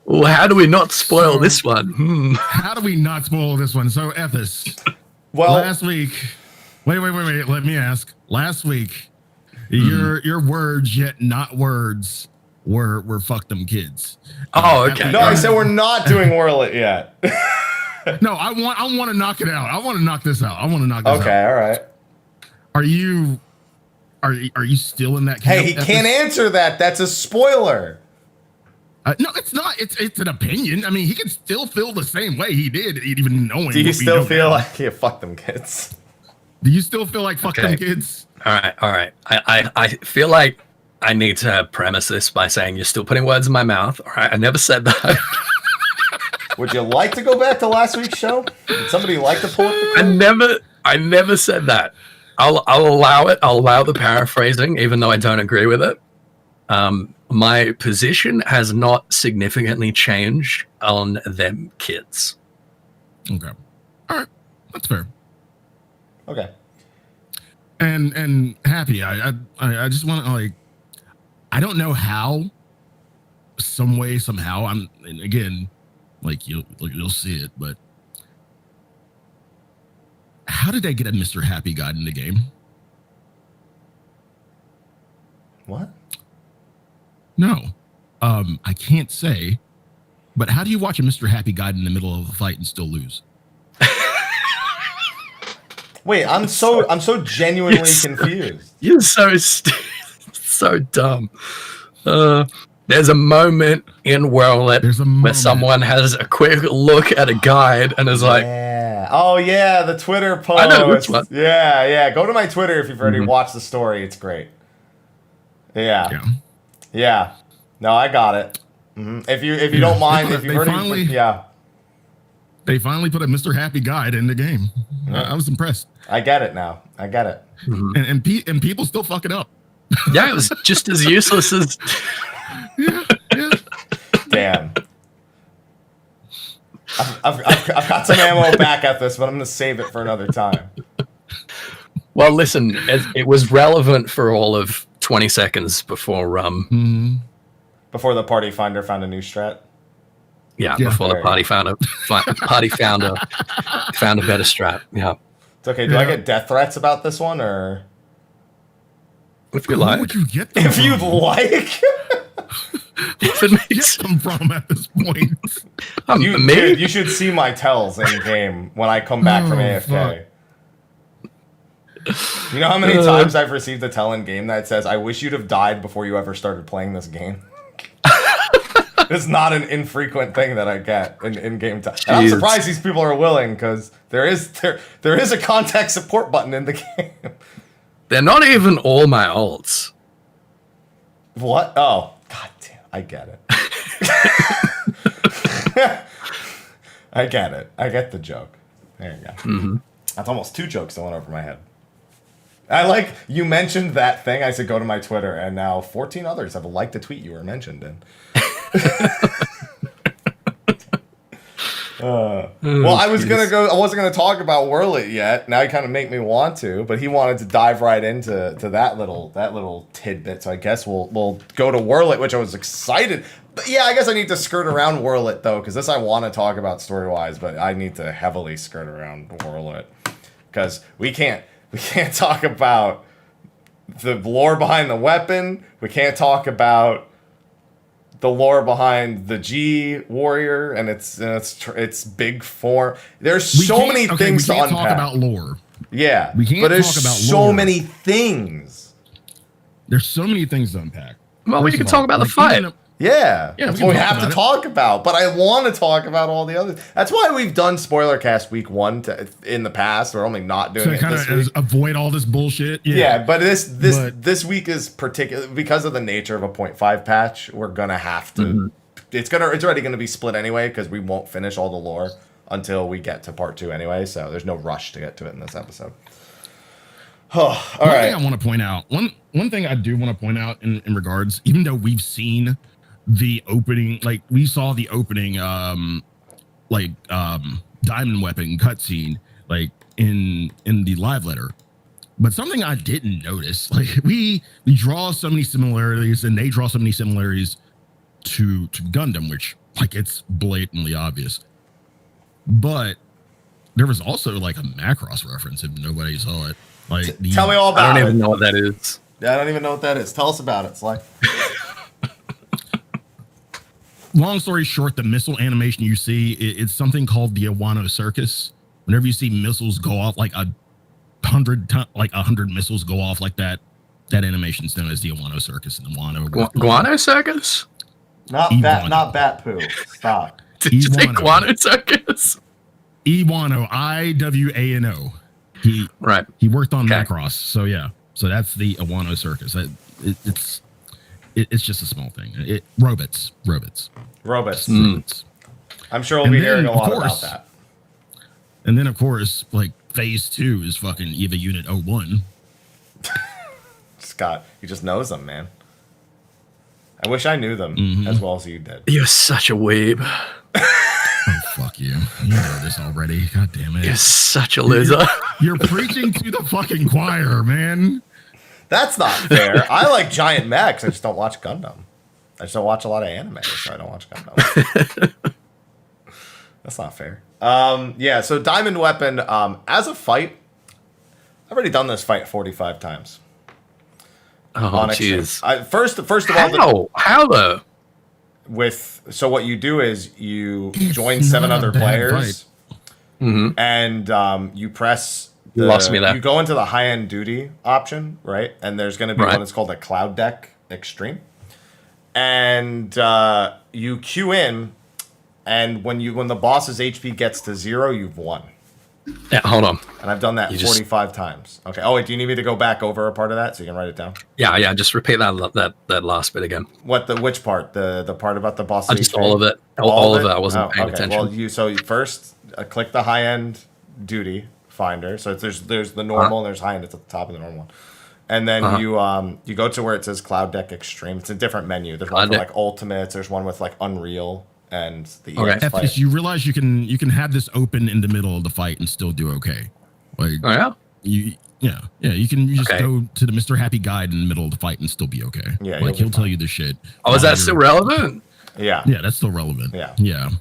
[SPEAKER 3] Well, how do we not spoil this one?
[SPEAKER 2] How do we not spoil this one? So, Ethys.
[SPEAKER 1] Well,
[SPEAKER 2] last week. Wait. Let me ask. Last week, your words yet not words were fuck them kids.
[SPEAKER 3] Oh, okay.
[SPEAKER 1] No, I said we're not doing Warlit yet.
[SPEAKER 2] No, I want to knock it out. I want to knock this out.
[SPEAKER 1] Okay, all right.
[SPEAKER 2] Are you still in that camp?
[SPEAKER 1] Hey, he can't answer that. That's a spoiler.
[SPEAKER 2] No, it's not. It's an opinion. I mean, he can still feel the same way he did, even knowing.
[SPEAKER 1] Do you still feel like fuck them kids?
[SPEAKER 2] Do you still feel like fuck them kids?
[SPEAKER 3] All right. I feel like I need to premise this by saying you're still putting words in my mouth. All right, I never said that.
[SPEAKER 1] Would you like to go back to last week's show? Would somebody like to pull up the
[SPEAKER 3] I never said that. I'll allow it. I'll allow the paraphrasing, even though I don't agree with it. My position has not significantly changed on them kids.
[SPEAKER 2] Okay. All right. That's fair.
[SPEAKER 1] Okay.
[SPEAKER 2] And happy. I just want to like, I don't know how, some way, somehow, and again, like you'll see it, but how did I get a Mr. Happy guide in the game?
[SPEAKER 1] What?
[SPEAKER 2] No. I can't say, but how do you watch a Mr. Happy guide in the middle of a fight and still lose?
[SPEAKER 1] Wait, I'm so genuinely confused.
[SPEAKER 3] You're so dumb. There's a moment in Warlit where someone has a quick look at a guide and is like,
[SPEAKER 1] oh yeah, the Twitter post.
[SPEAKER 3] I know which one.
[SPEAKER 1] Yeah. Go to my Twitter if you've already watched the story. It's great. Yeah. No, I got it. If you don't mind, if you've already,
[SPEAKER 2] They finally put a Mr. Happy guide in the game. I was impressed.
[SPEAKER 1] I get it now. I get it.
[SPEAKER 2] and people still fuck it up.
[SPEAKER 3] Yeah, it was just as useless as.
[SPEAKER 2] Yeah.
[SPEAKER 1] Damn. I've got some ammo back at this, but I'm going to save it for another time.
[SPEAKER 3] Well, listen, it was relevant for all of 20 seconds before
[SPEAKER 1] Before the party finder found a new strat.
[SPEAKER 3] Yeah, before the party found a better strat. Yeah,
[SPEAKER 1] it's okay. Do I get death threats about this one, or
[SPEAKER 3] if you like?
[SPEAKER 2] Would you get them
[SPEAKER 1] if you'd like?
[SPEAKER 3] If it makes
[SPEAKER 2] them from at this point,
[SPEAKER 1] dude, you should see my tells in game when I come back from AFK. Fuck. You know how many times I've received a tell in game that says, "I wish you'd have died before you ever started playing this game." It's not an infrequent thing that I get in game time. And I'm surprised these people are willing, because there is a contact support button in the game.
[SPEAKER 3] They're not even all my ults.
[SPEAKER 1] What? Oh, god damn! I get it. I get it. I get the joke. There you go. Mm-hmm. That's almost 2 jokes that went over my head. I like you mentioned that thing. I said go to my Twitter, and now 14 others have liked the tweet you were mentioned in. Well, I wasn't gonna talk about Whirlit yet. Now you kind of make me want to, but he wanted to dive right into that little tidbit. So I guess we'll go to Whirlit, which I was excited. But yeah, I guess I need to skirt around Whirlit though, because this I want to talk about story wise, but I need to heavily skirt around Whirlit because we can't talk about the lore behind the weapon. We can't talk about the lore behind the G warrior and its big form. There's so many things to unpack.
[SPEAKER 2] We can't talk about lore.
[SPEAKER 1] Yeah,
[SPEAKER 2] we can't.
[SPEAKER 1] But there's
[SPEAKER 2] talk about
[SPEAKER 1] so
[SPEAKER 2] lore.
[SPEAKER 1] many things.
[SPEAKER 2] There's so many things to unpack.
[SPEAKER 3] Well, we can talk about the fight.
[SPEAKER 1] That's what we have to talk about. But I want to talk about all the others. That's why we've done spoiler cast week 1 in the past. We're only not doing it this week.
[SPEAKER 2] Avoid all this bullshit.
[SPEAKER 1] Yeah, but this week is particular because of the nature of a 0.5 patch. We're gonna have to. Mm-hmm. It's already gonna be split anyway because we won't finish all the lore until we get to part 2 anyway. So there's no rush to get to it in this episode. All right.
[SPEAKER 2] One thing I want to point out. One thing I do want to point out in regards, even though we've seen the opening, like we saw the opening diamond weapon cutscene like in the live letter, but something I didn't notice, like we draw so many similarities and they draw so many similarities to Gundam, which like it's blatantly obvious, but there was also like a Macross reference if nobody saw it. Like
[SPEAKER 1] tell me all about it.
[SPEAKER 3] I don't even know what that is.
[SPEAKER 1] Yeah, I don't even know what that is. Tell us about it, Sly.
[SPEAKER 2] Long story short, the missile animation you see, it's something called the Iwano Circus. Whenever you see missiles go off, like 100 missiles go off like that, that animation's known as the Iwano Circus. And
[SPEAKER 3] Guano Circus?
[SPEAKER 1] Not bat poo. Stop.
[SPEAKER 3] Did you say Guano Circus?
[SPEAKER 2] Iwano, Iwano. He worked on Macross, so yeah. So that's the Iwano Circus. It's just a small thing. Robots.
[SPEAKER 1] I'm sure we'll be hearing a lot about that.
[SPEAKER 2] And then, of course, like phase 2 is fucking EVA Unit 01.
[SPEAKER 1] Scott, he just knows them, man. I wish I knew them as well as you did.
[SPEAKER 3] You're such a weeb.
[SPEAKER 2] Oh, fuck you. You know this already. God damn it.
[SPEAKER 3] You're such a loser.
[SPEAKER 2] You're preaching to the fucking choir, man.
[SPEAKER 1] That's not fair. I like giant mechs. I just don't watch Gundam. I just don't watch a lot of anime, so I don't watch Gundam. That's not fair. So Diamond Weapon, as a fight, I've already done this fight 45 times.
[SPEAKER 3] Oh, jeez.
[SPEAKER 1] First of all...
[SPEAKER 3] How though?
[SPEAKER 1] So what you do is you join 7 other players, and you press...
[SPEAKER 3] You lost me there.
[SPEAKER 1] You go into the high-end duty option, right? And there's going to be one that's called a Cloud Deck Extreme. And you queue in, and when the boss's HP gets to 0, you've won.
[SPEAKER 3] Yeah, hold on.
[SPEAKER 1] And I've done that 45 times. Okay. Oh, wait, do you need me to go back over a part of that so you can write it down?
[SPEAKER 3] Yeah. Just repeat that last bit again.
[SPEAKER 1] Which part? The part about the boss's HP?
[SPEAKER 3] Just all of it. All of it. I wasn't paying attention.
[SPEAKER 1] Well, so you first click the high-end duty finder. So there's the normal and there's high end. It's at the top of the normal one. And then you go to where it says Cloud Deck Extreme. It's a different menu. There's one for like Ultimates. There's one with like Unreal and the EX fight.
[SPEAKER 2] Ethys, you realize you can have this open in the middle of the fight and still do okay. Like, you can just go to the Mr. Happy guide in the middle of the fight and still be okay.
[SPEAKER 1] Yeah,
[SPEAKER 2] like he'll tell you the shit.
[SPEAKER 3] Oh, is that still relevant?
[SPEAKER 1] Yeah.
[SPEAKER 2] Yeah, that's still relevant. Yeah.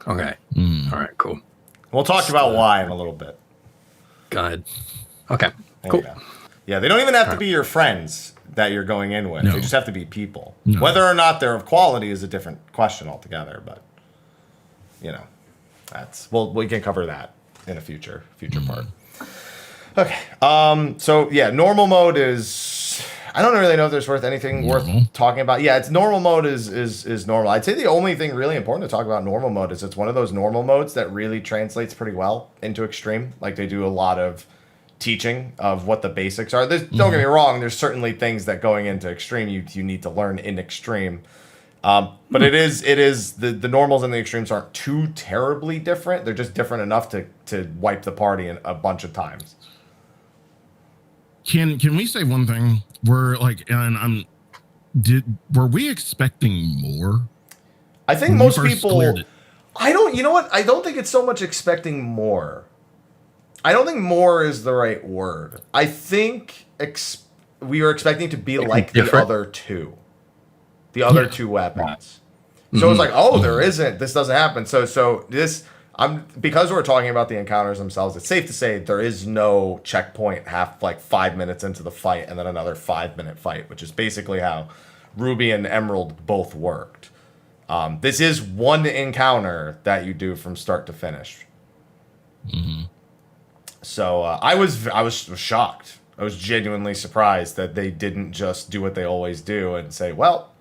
[SPEAKER 3] Okay. All right, cool.
[SPEAKER 1] We'll talk about why in a little bit.
[SPEAKER 3] God. Okay. Cool.
[SPEAKER 1] Yeah, they don't even have to be your friends that you're going in with. No. They just have to be people.
[SPEAKER 2] No.
[SPEAKER 1] Whether or not they're of quality is a different question altogether, but we can cover that in a future part. Okay. So yeah, normal mode is, I don't really know if there's anything worth talking about. Yeah, it's normal mode is normal. I'd say the only thing really important to talk about normal mode is it's one of those normal modes that really translates pretty well into extreme. Like they do a lot of teaching of what the basics are. Don't get me wrong, there's certainly things that going into extreme you need to learn in extreme. But it is the normals and the extremes aren't too terribly different. They're just different enough to wipe the party in a bunch of times.
[SPEAKER 2] Can we say one thing? Were we expecting more?
[SPEAKER 1] I think most people I don't think it's so much expecting more. I don't think more is the right word. I think we were expecting to be like the other two. The other two weapons. So it's like, this doesn't happen. So this, because we're talking about the encounters themselves, it's safe to say there is no checkpoint 5 minutes into the fight and then another 5-minute fight, which is basically how Ruby and Emerald both worked. This is one encounter that you do from start to finish. So I was shocked. I was genuinely surprised that they didn't just do what they always do and say, well,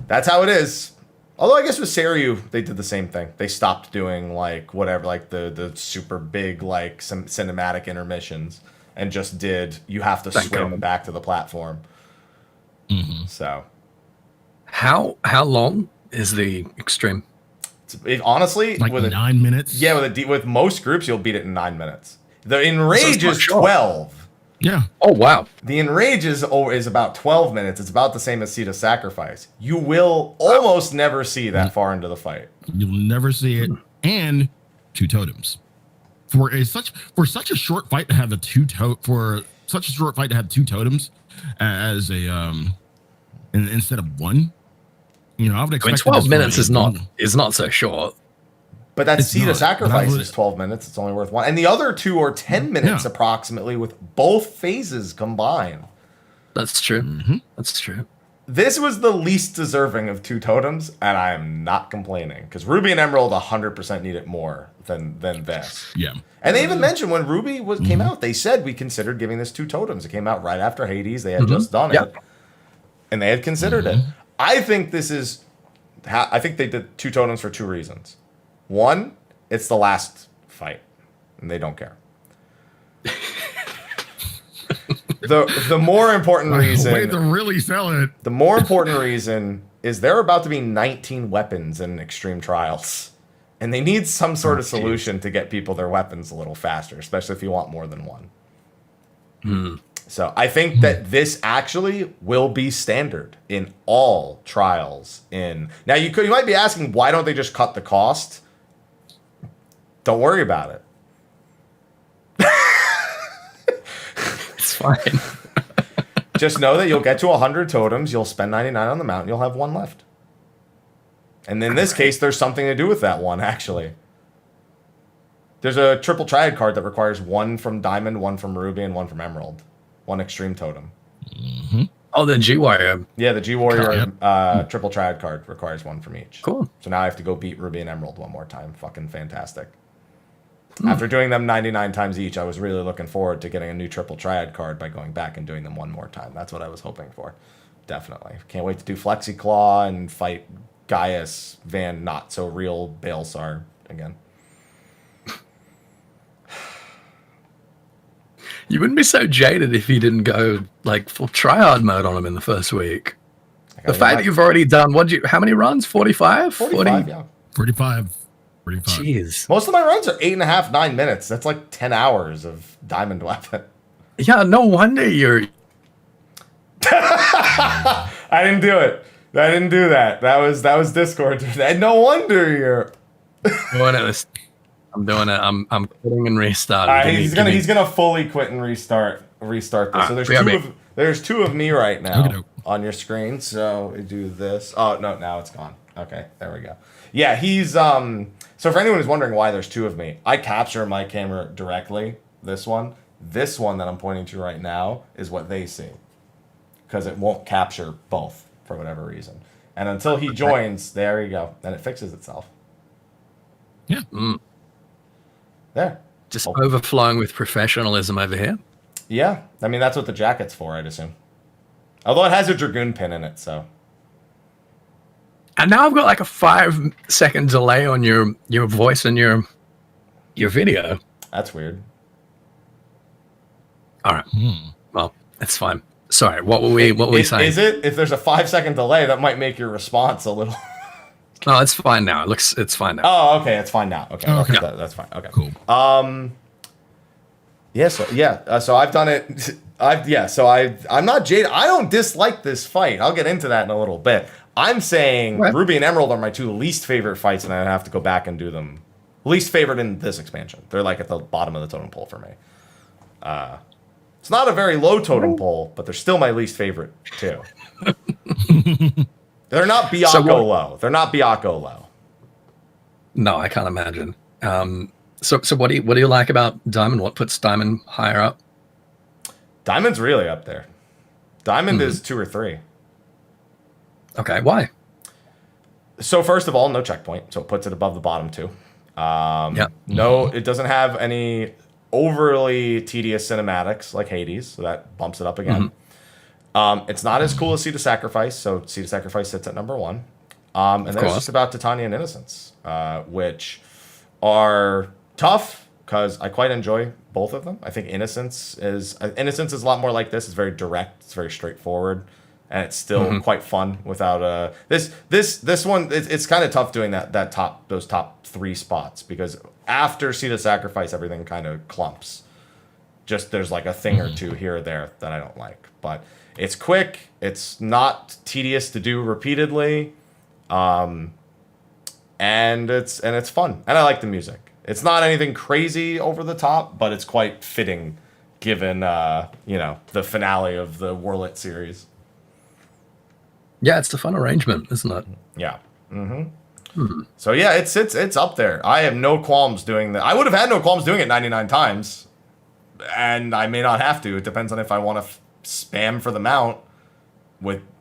[SPEAKER 1] that's how it is. Although I guess with Seiryu, they did the same thing. They stopped doing the super big some cinematic intermissions and just did you have to swim back to the platform. So how
[SPEAKER 3] long is the extreme?
[SPEAKER 1] Honestly,
[SPEAKER 2] with 9 minutes.
[SPEAKER 1] Yeah, with most groups you'll beat it in 9 minutes. The Enrage is 12.
[SPEAKER 2] Yeah.
[SPEAKER 3] Oh, wow.
[SPEAKER 1] The Enrage is about 12 minutes. It's about the same as Cidus Sacrifice. You will almost never see that far into the fight.
[SPEAKER 2] You'll never see it. And 2 totems. For such a short fight to have two totems as a instead of one, I would expect
[SPEAKER 3] 12 minutes is not so short.
[SPEAKER 1] But that Cidus Sacrifice is 12 minutes. It's only worth 1. And the other 2 are 10 minutes approximately with both phases combined.
[SPEAKER 3] That's true. That's true.
[SPEAKER 1] This was the least deserving of 2 totems, and I am not complaining. Because Ruby and Emerald 100% need it more than this.
[SPEAKER 2] Yeah.
[SPEAKER 1] And they even mentioned when Ruby came out, they said we considered giving this 2 totems. It came out right after Hades. They had just done it. And they had considered it. I think they did 2 totems for 2 reasons. One, it's the last fight, and they don't care. The more important reason...
[SPEAKER 2] Way to really sell it.
[SPEAKER 1] The more important reason is there are about to be 19 weapons in Extreme Trials, and they need some sort of solution to get people their weapons a little faster, especially if you want more than one. So I think that this actually will be standard in all trials. Now you might be asking, why don't they just cut the cost? Don't worry about it.
[SPEAKER 3] It's fine.
[SPEAKER 1] Just know that you'll get to 100 totems, you'll spend 99 on the mountain, you'll have 1 left. And in this case, there's something to do with that 1, actually. There's a triple triad card that requires 1 from Diamond, 1 from Ruby, and 1 from Emerald. 1 extreme totem.
[SPEAKER 3] Oh, the G-Warrior.
[SPEAKER 1] Yeah, the G-Warrior triple triad card requires 1 from each.
[SPEAKER 3] Cool.
[SPEAKER 1] So now I have to go beat Ruby and Emerald 1 more time. Fucking fantastic. After doing them 99 times each, I was really looking forward to getting a new triple triad card by going back and doing them 1 more time. That's what I was hoping for. Definitely. Can't wait to do Flexi Claw and fight Gaius Van Not So Real Balesar again.
[SPEAKER 3] You wouldn't be so jaded if you didn't go full tryhard mode on him in the first week. The fact that you've already done, how many runs? 45?
[SPEAKER 1] 45, yeah.
[SPEAKER 2] 45 pretty fun.
[SPEAKER 3] Jeez.
[SPEAKER 1] Most of my runs are 8.5, 9 minutes. That's like 10 hours of diamond weapon.
[SPEAKER 3] Yeah, no wonder you're.
[SPEAKER 1] I didn't do it. I didn't do that. That was Discord. No wonder you're.
[SPEAKER 3] Doing it. I'm doing it. I'm quitting and restarting.
[SPEAKER 1] All right, he's gonna fully quit and restart this. So there's two of me right now on your screen. So we do this. Oh no, now it's gone. Okay, there we go. Yeah, he's So for anyone who's wondering why there's two of me, I capture my camera directly. This one that I'm pointing to right now is what they see, because it won't capture both for whatever reason. And until he joins, there you go. Then it fixes itself.
[SPEAKER 2] Yeah.
[SPEAKER 1] There.
[SPEAKER 3] Just overflowing with professionalism over here.
[SPEAKER 1] Yeah, I mean that's what the jacket's for, I'd assume. Although it has a dragoon pin in it, so.
[SPEAKER 3] And now I've got like a 5-second delay on your voice and your video.
[SPEAKER 1] That's weird.
[SPEAKER 3] All right. Well, that's fine. Sorry. What were we saying?
[SPEAKER 1] Is it? If there's a 5-second delay, that might make your response a little.
[SPEAKER 3] No, it's fine now. It's fine now.
[SPEAKER 1] Oh, okay, it's fine now. Okay,
[SPEAKER 2] okay.
[SPEAKER 1] That's fine. Okay,
[SPEAKER 2] Cool.
[SPEAKER 1] So I've done it. I'm not jaded. I don't dislike this fight. I'll get into that in a little bit. I'm saying Ruby and Emerald are my two least favorite fights, and I have to go back and do them. Least favorite in this expansion. They're like at the bottom of the totem pole for me. It's not a very low totem pole, but they're still my least favorite too. They're not Byakko low. They're not Byakko low.
[SPEAKER 3] No, I can't imagine. So what do you like about Diamond? What puts Diamond higher up?
[SPEAKER 1] Diamond's really up there. Diamond is 2 or 3.
[SPEAKER 3] Okay, why?
[SPEAKER 1] So first of all, no checkpoint, so it puts it above the bottom 2. No, it doesn't have any overly tedious cinematics like Hades, so that bumps it up again. It's not as cool as Sea to Sacrifice, so Sea to Sacrifice sits at number 1. And then it's just about Titania and Innocence, which are tough because I quite enjoy both of them. I think Innocence is a lot more like this. It's very direct. It's very straightforward, and it's still quite fun without this one. It's kind of tough doing those top 3 spots because after Sea to Sacrifice, everything kind of clumps. Just there's like a thing or two here or there that I don't like, but it's quick. It's not tedious to do repeatedly, and it's fun. And I like the music. It's not anything crazy over the top, but it's quite fitting given the finale of the Warlit series.
[SPEAKER 3] Yeah, it's a fun arrangement, isn't it?
[SPEAKER 1] Yeah. So yeah, it's up there. I have no qualms doing that. I would have had no qualms doing it 99 times, and I may not have to. It depends on if I want to spam for the mount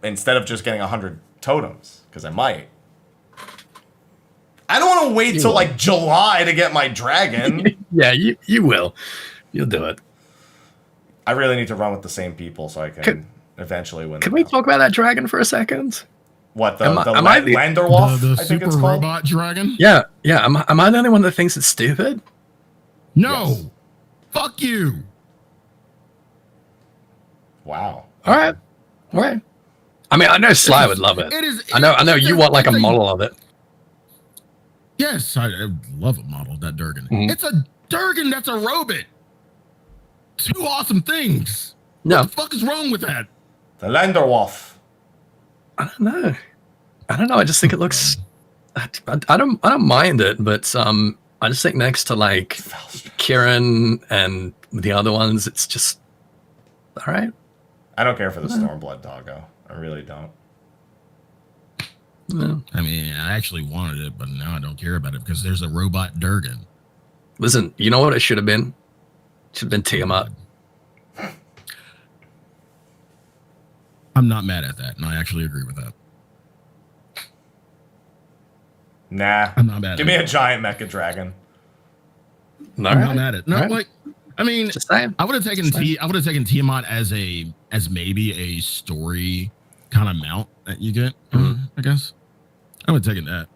[SPEAKER 1] instead of just getting 100 totems, because I might. I don't want to wait till like July to get my dragon.
[SPEAKER 3] Yeah, you will. You'll do it.
[SPEAKER 1] I really need to run with the same people so I can eventually win.
[SPEAKER 3] Can we talk about that dragon for a second?
[SPEAKER 1] What, the Landerwolf?
[SPEAKER 2] The
[SPEAKER 1] I think
[SPEAKER 2] super
[SPEAKER 1] it's called?
[SPEAKER 2] robot dragon?
[SPEAKER 3] Yeah. Am I the only one that thinks it's stupid?
[SPEAKER 2] No.
[SPEAKER 1] Yes.
[SPEAKER 2] Fuck you.
[SPEAKER 1] Wow.
[SPEAKER 3] All right. I mean, I know Sly would love it. I know you want like a model of it.
[SPEAKER 2] Yes, I love a model of that Durgan. It's a Durgan that's a robot. 2 awesome things.
[SPEAKER 3] No.
[SPEAKER 2] What the fuck is wrong with that?
[SPEAKER 1] The Landerwolf.
[SPEAKER 3] I don't know. I just think it looks. I don't mind it, but I just think next to like Kieran and the other ones, it's just all right.
[SPEAKER 1] I don't care for the Stormblood doggo. I really don't.
[SPEAKER 3] No.
[SPEAKER 2] I mean, I actually wanted it, but now I don't care about it because there's a robot Durgan.
[SPEAKER 3] Listen, you know what it should have been? It should have been Tiamat.
[SPEAKER 2] I'm not mad at that, and I actually agree with that.
[SPEAKER 1] Nah.
[SPEAKER 2] I'm not mad.
[SPEAKER 1] Give me a giant mecha dragon.
[SPEAKER 3] I'm
[SPEAKER 2] not mad at it. No,
[SPEAKER 3] All right.
[SPEAKER 2] like, I mean,
[SPEAKER 3] Just saying.
[SPEAKER 2] I would have taken Tiamat as maybe a story kind of mount that you get. I guess I would have taken that.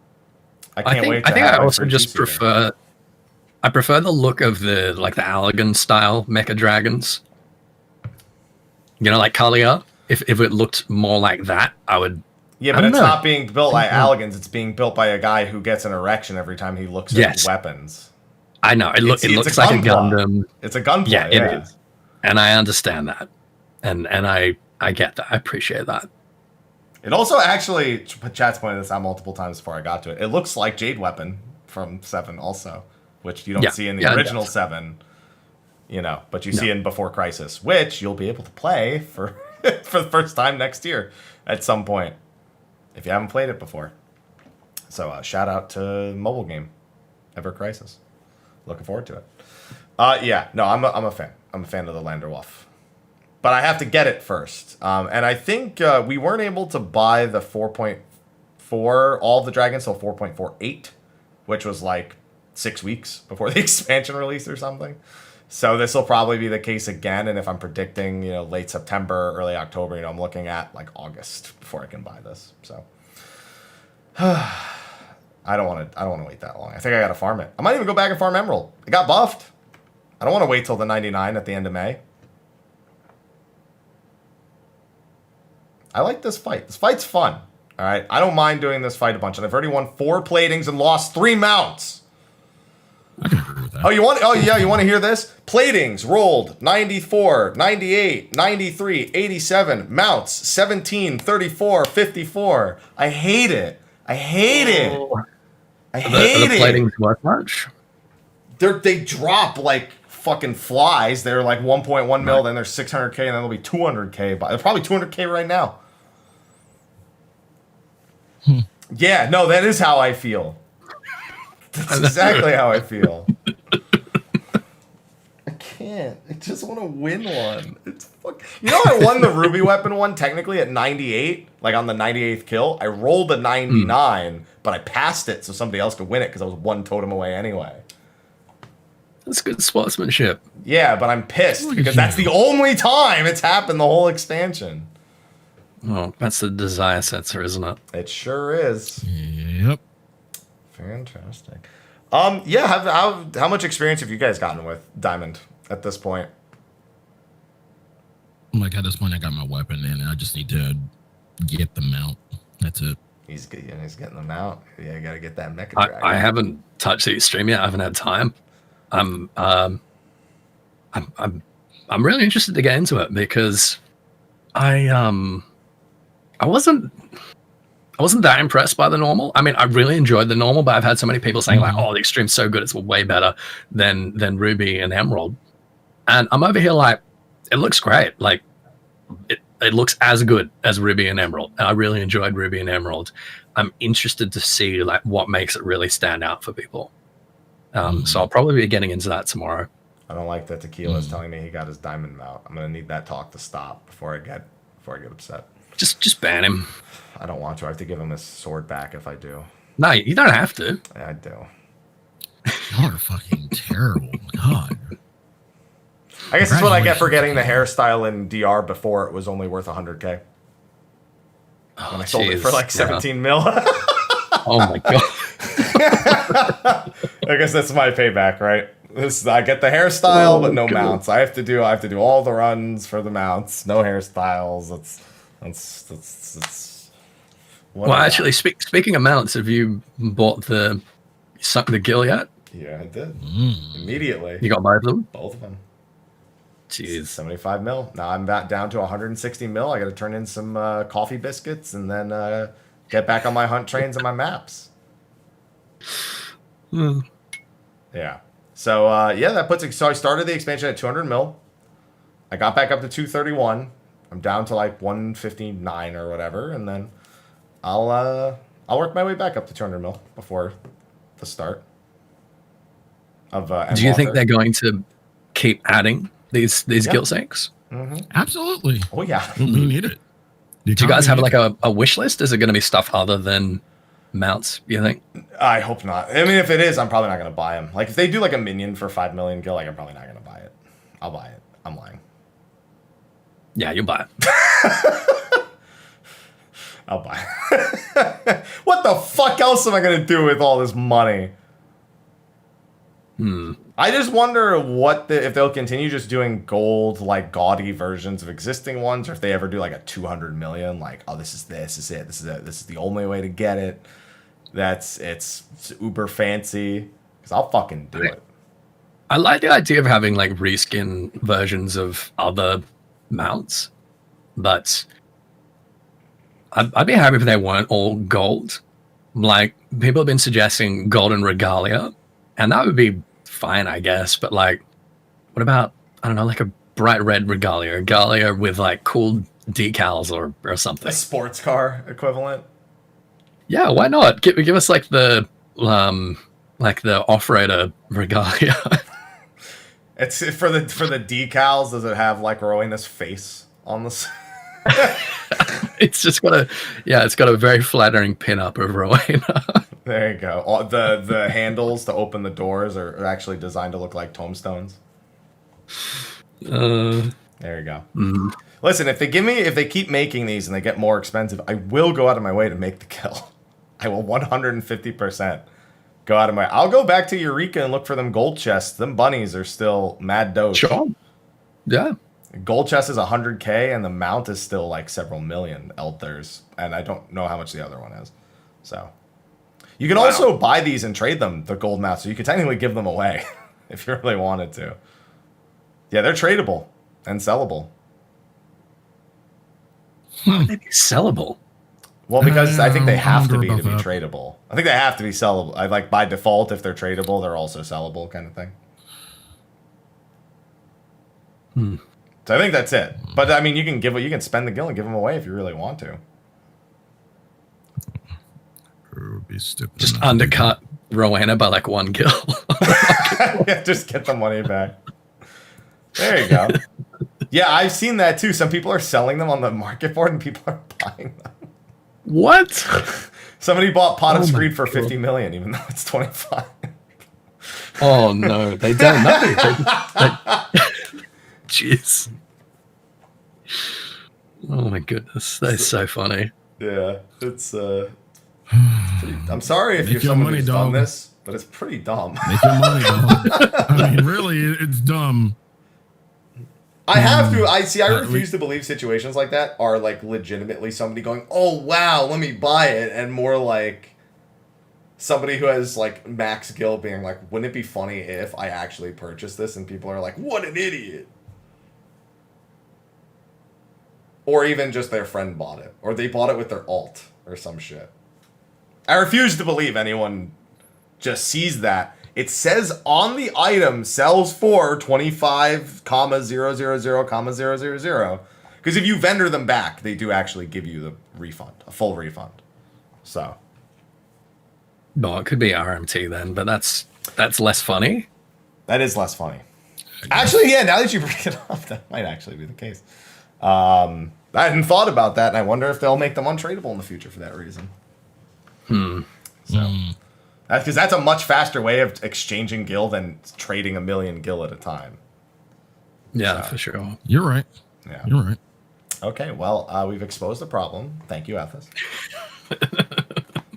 [SPEAKER 1] I can't wait.
[SPEAKER 3] I think I also just prefer. I prefer the look of the Allagan style mecha dragons. You know, like Kalia. If it looked more like that, I would
[SPEAKER 1] Yeah, but it's not being built by Allagans. It's being built by a guy who gets an erection every time he looks at weapons.
[SPEAKER 3] I know. It looks like a Gundam.
[SPEAKER 1] It's a gunplay.
[SPEAKER 3] Yeah, it is. And I understand that. And I get that. I appreciate that.
[SPEAKER 1] It also actually, chat's pointed this out multiple times before I got to it. It looks like Jade Weapon from 7 also, which you don't see in the original 7, but you see in Before Crisis, which you'll be able to play for for the first time next year at some point if you haven't played it before. So shout out to mobile game Ever Crisis. Looking forward to it. I'm a fan. I'm a fan of the Landerwolf. But I have to get it first. And I think we weren't able to buy the 4.4, all of the dragons, till 4.48, which was like 6 weeks before the expansion release or something. So this will probably be the case again. And if I'm predicting, late September, early October, I'm looking at like August before I can buy this. So I don't want to wait that long. I think I got to farm it. I might even go back and farm Emerald. It got buffed. I don't want to wait till the 99 at the end of May. I like this fight. This fight's fun. All right. I don't mind doing this fight a bunch. And I've already won 4 platings and lost 3 mounts.
[SPEAKER 2] I can agree with that.
[SPEAKER 1] You want to hear this? Platings rolled 94, 98, 93, 87, mounts 17, 34, 54. I hate it. I hate it. I hate it.
[SPEAKER 3] The platings worth much?
[SPEAKER 1] They drop like fucking flies. They're like 1.1 mil, then they're 600k, and then they'll be 200k. They're probably 200k right now. Yeah, no, that is how I feel. That's exactly how I feel. I can't. I just want to win one. It's I won the Ruby Weapon one technically at 98, like on the 98th kill. I rolled a 99, but I passed it so somebody else could win it because I was 1 totem away anyway.
[SPEAKER 3] That's good sportsmanship.
[SPEAKER 1] Yeah, but I'm pissed because that's the only time it's happened the whole expansion.
[SPEAKER 3] Oh, that's the desire sensor, isn't it?
[SPEAKER 1] It sure is.
[SPEAKER 2] Yep.
[SPEAKER 1] Fantastic. How much experience have you guys gotten with Diamond at this point?
[SPEAKER 2] Like at this point, I got my weapon, and I just need to get the mount. That's it.
[SPEAKER 1] He's getting them out. Yeah, you gotta get that mecha dragon.
[SPEAKER 3] I haven't touched the stream yet. I haven't had time. I'm really interested to get into it because I wasn't that impressed by the normal. I mean, I really enjoyed the normal, but I've had so many people saying like, "Oh, the extreme's so good; it's way better than Ruby and Emerald." And I'm over here like, it looks great. Like, it looks as good as Ruby and Emerald. And I really enjoyed Ruby and Emerald. I'm interested to see like what makes it really stand out for people. So I'll probably be getting into that tomorrow.
[SPEAKER 1] I don't like that Tequila is telling me he got his diamond mount. I'm gonna need that talk to stop before I get upset.
[SPEAKER 3] Just ban him.
[SPEAKER 1] I don't want to. I have to give him his sword back if I do.
[SPEAKER 3] No, you don't have to.
[SPEAKER 1] Yeah, I do.
[SPEAKER 2] Y'all are fucking terrible. God.
[SPEAKER 1] I guess that's what I get for getting the hairstyle in DR before it was only worth 100k. When I sold it for like 17 mil.
[SPEAKER 3] Oh my god.
[SPEAKER 1] I guess that's my payback, right? I get the hairstyle, but no mounts. I have to do all the runs for the mounts. No hairstyles. That's
[SPEAKER 3] well, actually, speaking of mounts, have you bought the Gil yet?
[SPEAKER 1] Yeah, I did. Immediately.
[SPEAKER 3] You got both of them?
[SPEAKER 1] Both of them.
[SPEAKER 3] Jeez.
[SPEAKER 1] 75 mil. Now I'm back down to 160 mil. I got to turn in some coffee biscuits and then get back on my hunt trains and my maps. Yeah. So, that puts it. So I started the expansion at 200 mil. I got back up to 231. I'm down to like 159 or whatever. And then I'll work my way back up to 200 mil before the start of
[SPEAKER 3] Do you think they're going to keep adding these guild sinks?
[SPEAKER 2] Mm-hmm. Absolutely.
[SPEAKER 1] Oh yeah,
[SPEAKER 2] we need it.
[SPEAKER 3] Do you guys have like a wish list? Is it going to be stuff other than mounts? You think?
[SPEAKER 1] I hope not. I mean, if it is, I'm probably not going to buy them. Like if they do like a minion for 5 million gil, like I'm probably not going to buy it. I'll buy it. I'm lying.
[SPEAKER 3] Yeah, you'll buy it.
[SPEAKER 1] I'll buy it. What the fuck else am I going to do with all this money? I just wonder if they'll continue just doing gold, like gaudy versions of existing ones, or if they ever do like a 200 million, like, oh, this is it, this is the only way to get it. It's uber fancy, because I'll fucking do it.
[SPEAKER 3] I like the idea of having like reskin versions of other mounts, but I'd be happy if they weren't all gold. Like, people have been suggesting golden regalia, and that would be fine, I guess. But like, what about, I don't know, like a bright red regalia with like cool decals or something?
[SPEAKER 1] A sports car equivalent.
[SPEAKER 3] Yeah, why not? Give us like the off-roader regalia.
[SPEAKER 1] It's for the decals. Does it have like Rowena's face on the?
[SPEAKER 3] It's just got a very flattering pinup of Rowena.
[SPEAKER 1] There you go. All the handles to open the doors are actually designed to look like tombstones. There you go. Listen, if they keep making these and they get more expensive, I will go out of my way to make the kill. I will 150% go out of my. I'll go back to Eureka and look for them gold chests. Them bunnies are still mad dope.
[SPEAKER 3] Sure. Yeah.
[SPEAKER 1] Gold chest is 100K and the mount is still like several million Elthers, and I don't know how much the other one is. So you can also buy these and trade them, the gold mounts, so you could technically give them away if you really wanted to. Yeah, they're tradable and sellable.
[SPEAKER 3] Why would they be sellable?
[SPEAKER 1] Well, because I think they have to be
[SPEAKER 2] about that.
[SPEAKER 1] tradable. I think they have to be sellable. I like by default, if they're tradable, they're also sellable, kind of thing. So I think that's it. But I mean, you can spend the gil and give them away if you really want to.
[SPEAKER 3] Just undercut Rowena by like 1 gil.
[SPEAKER 1] Yeah, just get the money back. There you go. Yeah, I've seen that too. Some people are selling them on the market board and people are buying them.
[SPEAKER 3] What?
[SPEAKER 1] Somebody bought Pot of Screed for 50 million, even though it's 25.
[SPEAKER 3] Oh no, they don't know. Jeez. Oh my goodness, that's so funny.
[SPEAKER 1] Yeah, it's pretty, I'm sorry if you're someone who's done this, but it's pretty dumb.
[SPEAKER 2] Make your money, dog. I mean, really, it's dumb.
[SPEAKER 1] I have to. I refuse to believe situations like that are like legitimately somebody going, "Oh wow, let me buy it," and more like somebody who has like max gil being like, "Wouldn't it be funny if I actually purchased this?" And people are like, "What an idiot!" Or even just their friend bought it, or they bought it with their alt or some shit. I refuse to believe anyone just sees that. It says on the item, sells for 25,000,000. Because if you vendor them back, they do actually give you the refund, a full refund. So.
[SPEAKER 3] No, it could be RMT then, but that's less funny.
[SPEAKER 1] That is less funny. Actually, yeah, now that you bring it up, that might actually be the case. I hadn't thought about that, and I wonder if they'll make them untradeable in the future for that reason. So. Because that's a much faster way of exchanging gil than trading 1 million gil at a time.
[SPEAKER 3] Yeah, for sure.
[SPEAKER 2] You're right.
[SPEAKER 1] Yeah.
[SPEAKER 2] You're right.
[SPEAKER 1] Okay, well, we've exposed the problem. Thank you, Ethys.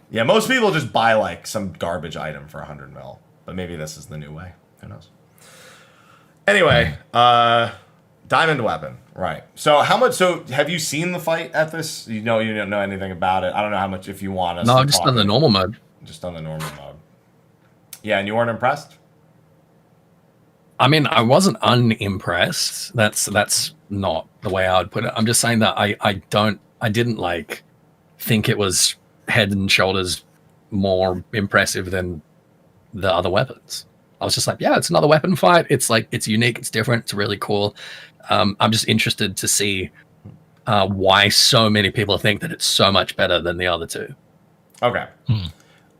[SPEAKER 1] Yeah, most people just buy like some garbage item for 100 mil, but maybe this is the new way. Who knows? Anyway, diamond weapon, right? So how much? So have you seen the fight, Ethys? You don't know anything about it. I don't know how much if you want us.
[SPEAKER 3] No,
[SPEAKER 1] to
[SPEAKER 3] just
[SPEAKER 1] talk
[SPEAKER 3] on the normal mode.
[SPEAKER 1] Just on the normal mode. Yeah, and you weren't impressed?
[SPEAKER 3] I mean, I wasn't unimpressed. That's not the way I would put it. I'm just saying that I didn't like think it was head and shoulders more impressive than the other weapons. I was just like, yeah, it's another weapon fight. It's like, it's unique, it's different, it's really cool. I'm just interested to see why so many people think that it's so much better than the other two.
[SPEAKER 1] Okay.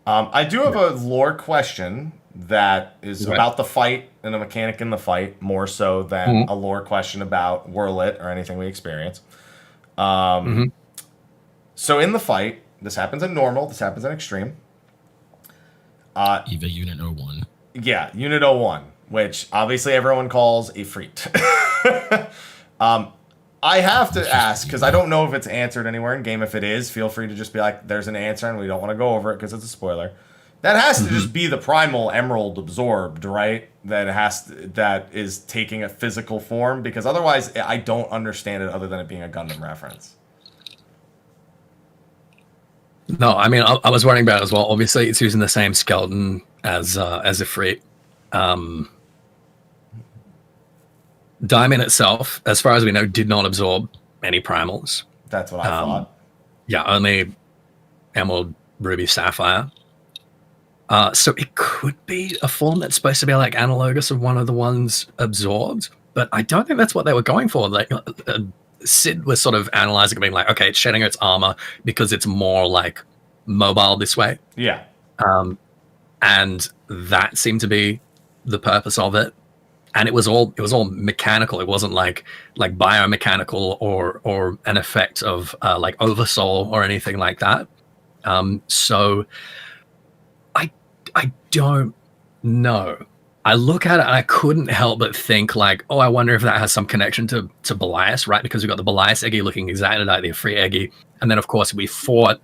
[SPEAKER 1] I do have a lore question that is about the fight and the mechanic in the fight, more so than a lore question about Whirlit or anything we experience. So in the fight, this happens in normal, this happens in extreme.
[SPEAKER 2] EVA Unit 01.
[SPEAKER 1] Yeah, Unit 01, which obviously everyone calls a freak. I have to ask, because I don't know if it's answered anywhere in game. If it is, feel free to just be like, there's an answer and we don't want to go over it because it's a spoiler. That has to just be the primal emerald absorbed, right? That is taking a physical form, because otherwise I don't understand it other than it being a Gundam reference.
[SPEAKER 3] No, I mean, I was wondering about it as well. Obviously, it's using the same skeleton as Ifrit. Diamond itself, as far as we know, did not absorb any primals.
[SPEAKER 1] That's what I thought.
[SPEAKER 3] Yeah, only Emerald, Ruby, Sapphire. So it could be a form that's supposed to be like analogous of one of the ones absorbed, but I don't think that's what they were going for. Like Sid was sort of analyzing, being like, okay, it's shedding its armor because it's more like mobile this way.
[SPEAKER 1] Yeah.
[SPEAKER 3] And that seemed to be the purpose of it. And it was all mechanical. It wasn't like biomechanical or an effect of like oversoul or anything like that. So I don't know. I look at it and I couldn't help but think like, oh, I wonder if that has some connection to Belias, right? Because we've got the Belias Eggy looking exactly like the Ifrit Eggy. And then, of course, we fought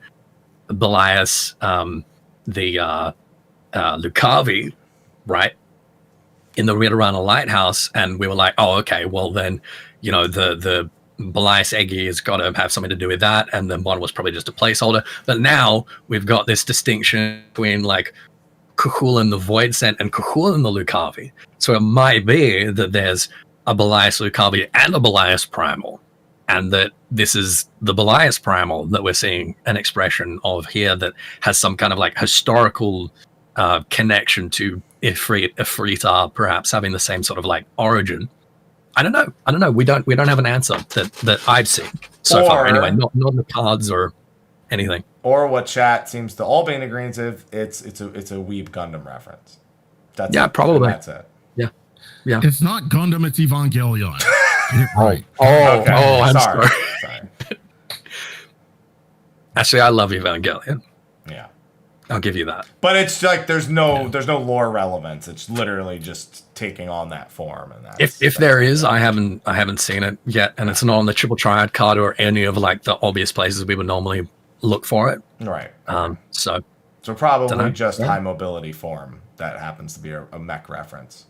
[SPEAKER 3] Belias, the Lucavi, right? In the Ridorana Lighthouse. And we were like, oh, okay, well then, you know, the Belias Eggy has got to have something to do with that. And then one was probably just a placeholder. But now we've got this distinction between like Cuchulainn the Void Scent and Cuchulainn the Lucavi. So it might be that there's a Belias Lucavi and a Belias Primal, and that this is the Belias Primal that we're seeing an expression of here that has some kind of like historical connection to Ifrit, perhaps having the same sort of like origin. I don't know. We don't have an answer that I've seen so far. Anyway, not in the cards or anything.
[SPEAKER 1] Or what chat seems to all be in agreement with, it's a Weeb Gundam reference. That's
[SPEAKER 3] yeah,
[SPEAKER 1] it.
[SPEAKER 3] probably.
[SPEAKER 1] That's it.
[SPEAKER 3] Yeah.
[SPEAKER 2] It's not Gundam, it's Evangelion. Right.
[SPEAKER 1] Okay.
[SPEAKER 3] I'm sorry.
[SPEAKER 1] Sorry.
[SPEAKER 3] Actually, I love Evangelion.
[SPEAKER 1] Yeah.
[SPEAKER 3] I'll give you that.
[SPEAKER 1] But it's like there's no lore relevance. It's literally just taking on that form, and
[SPEAKER 3] if there is, I haven't seen it yet, and it's not on the Triple Triad card or any of like the obvious places we would normally look for it.
[SPEAKER 1] Right.
[SPEAKER 3] So
[SPEAKER 1] probably just high mobility form that happens to be a mech reference.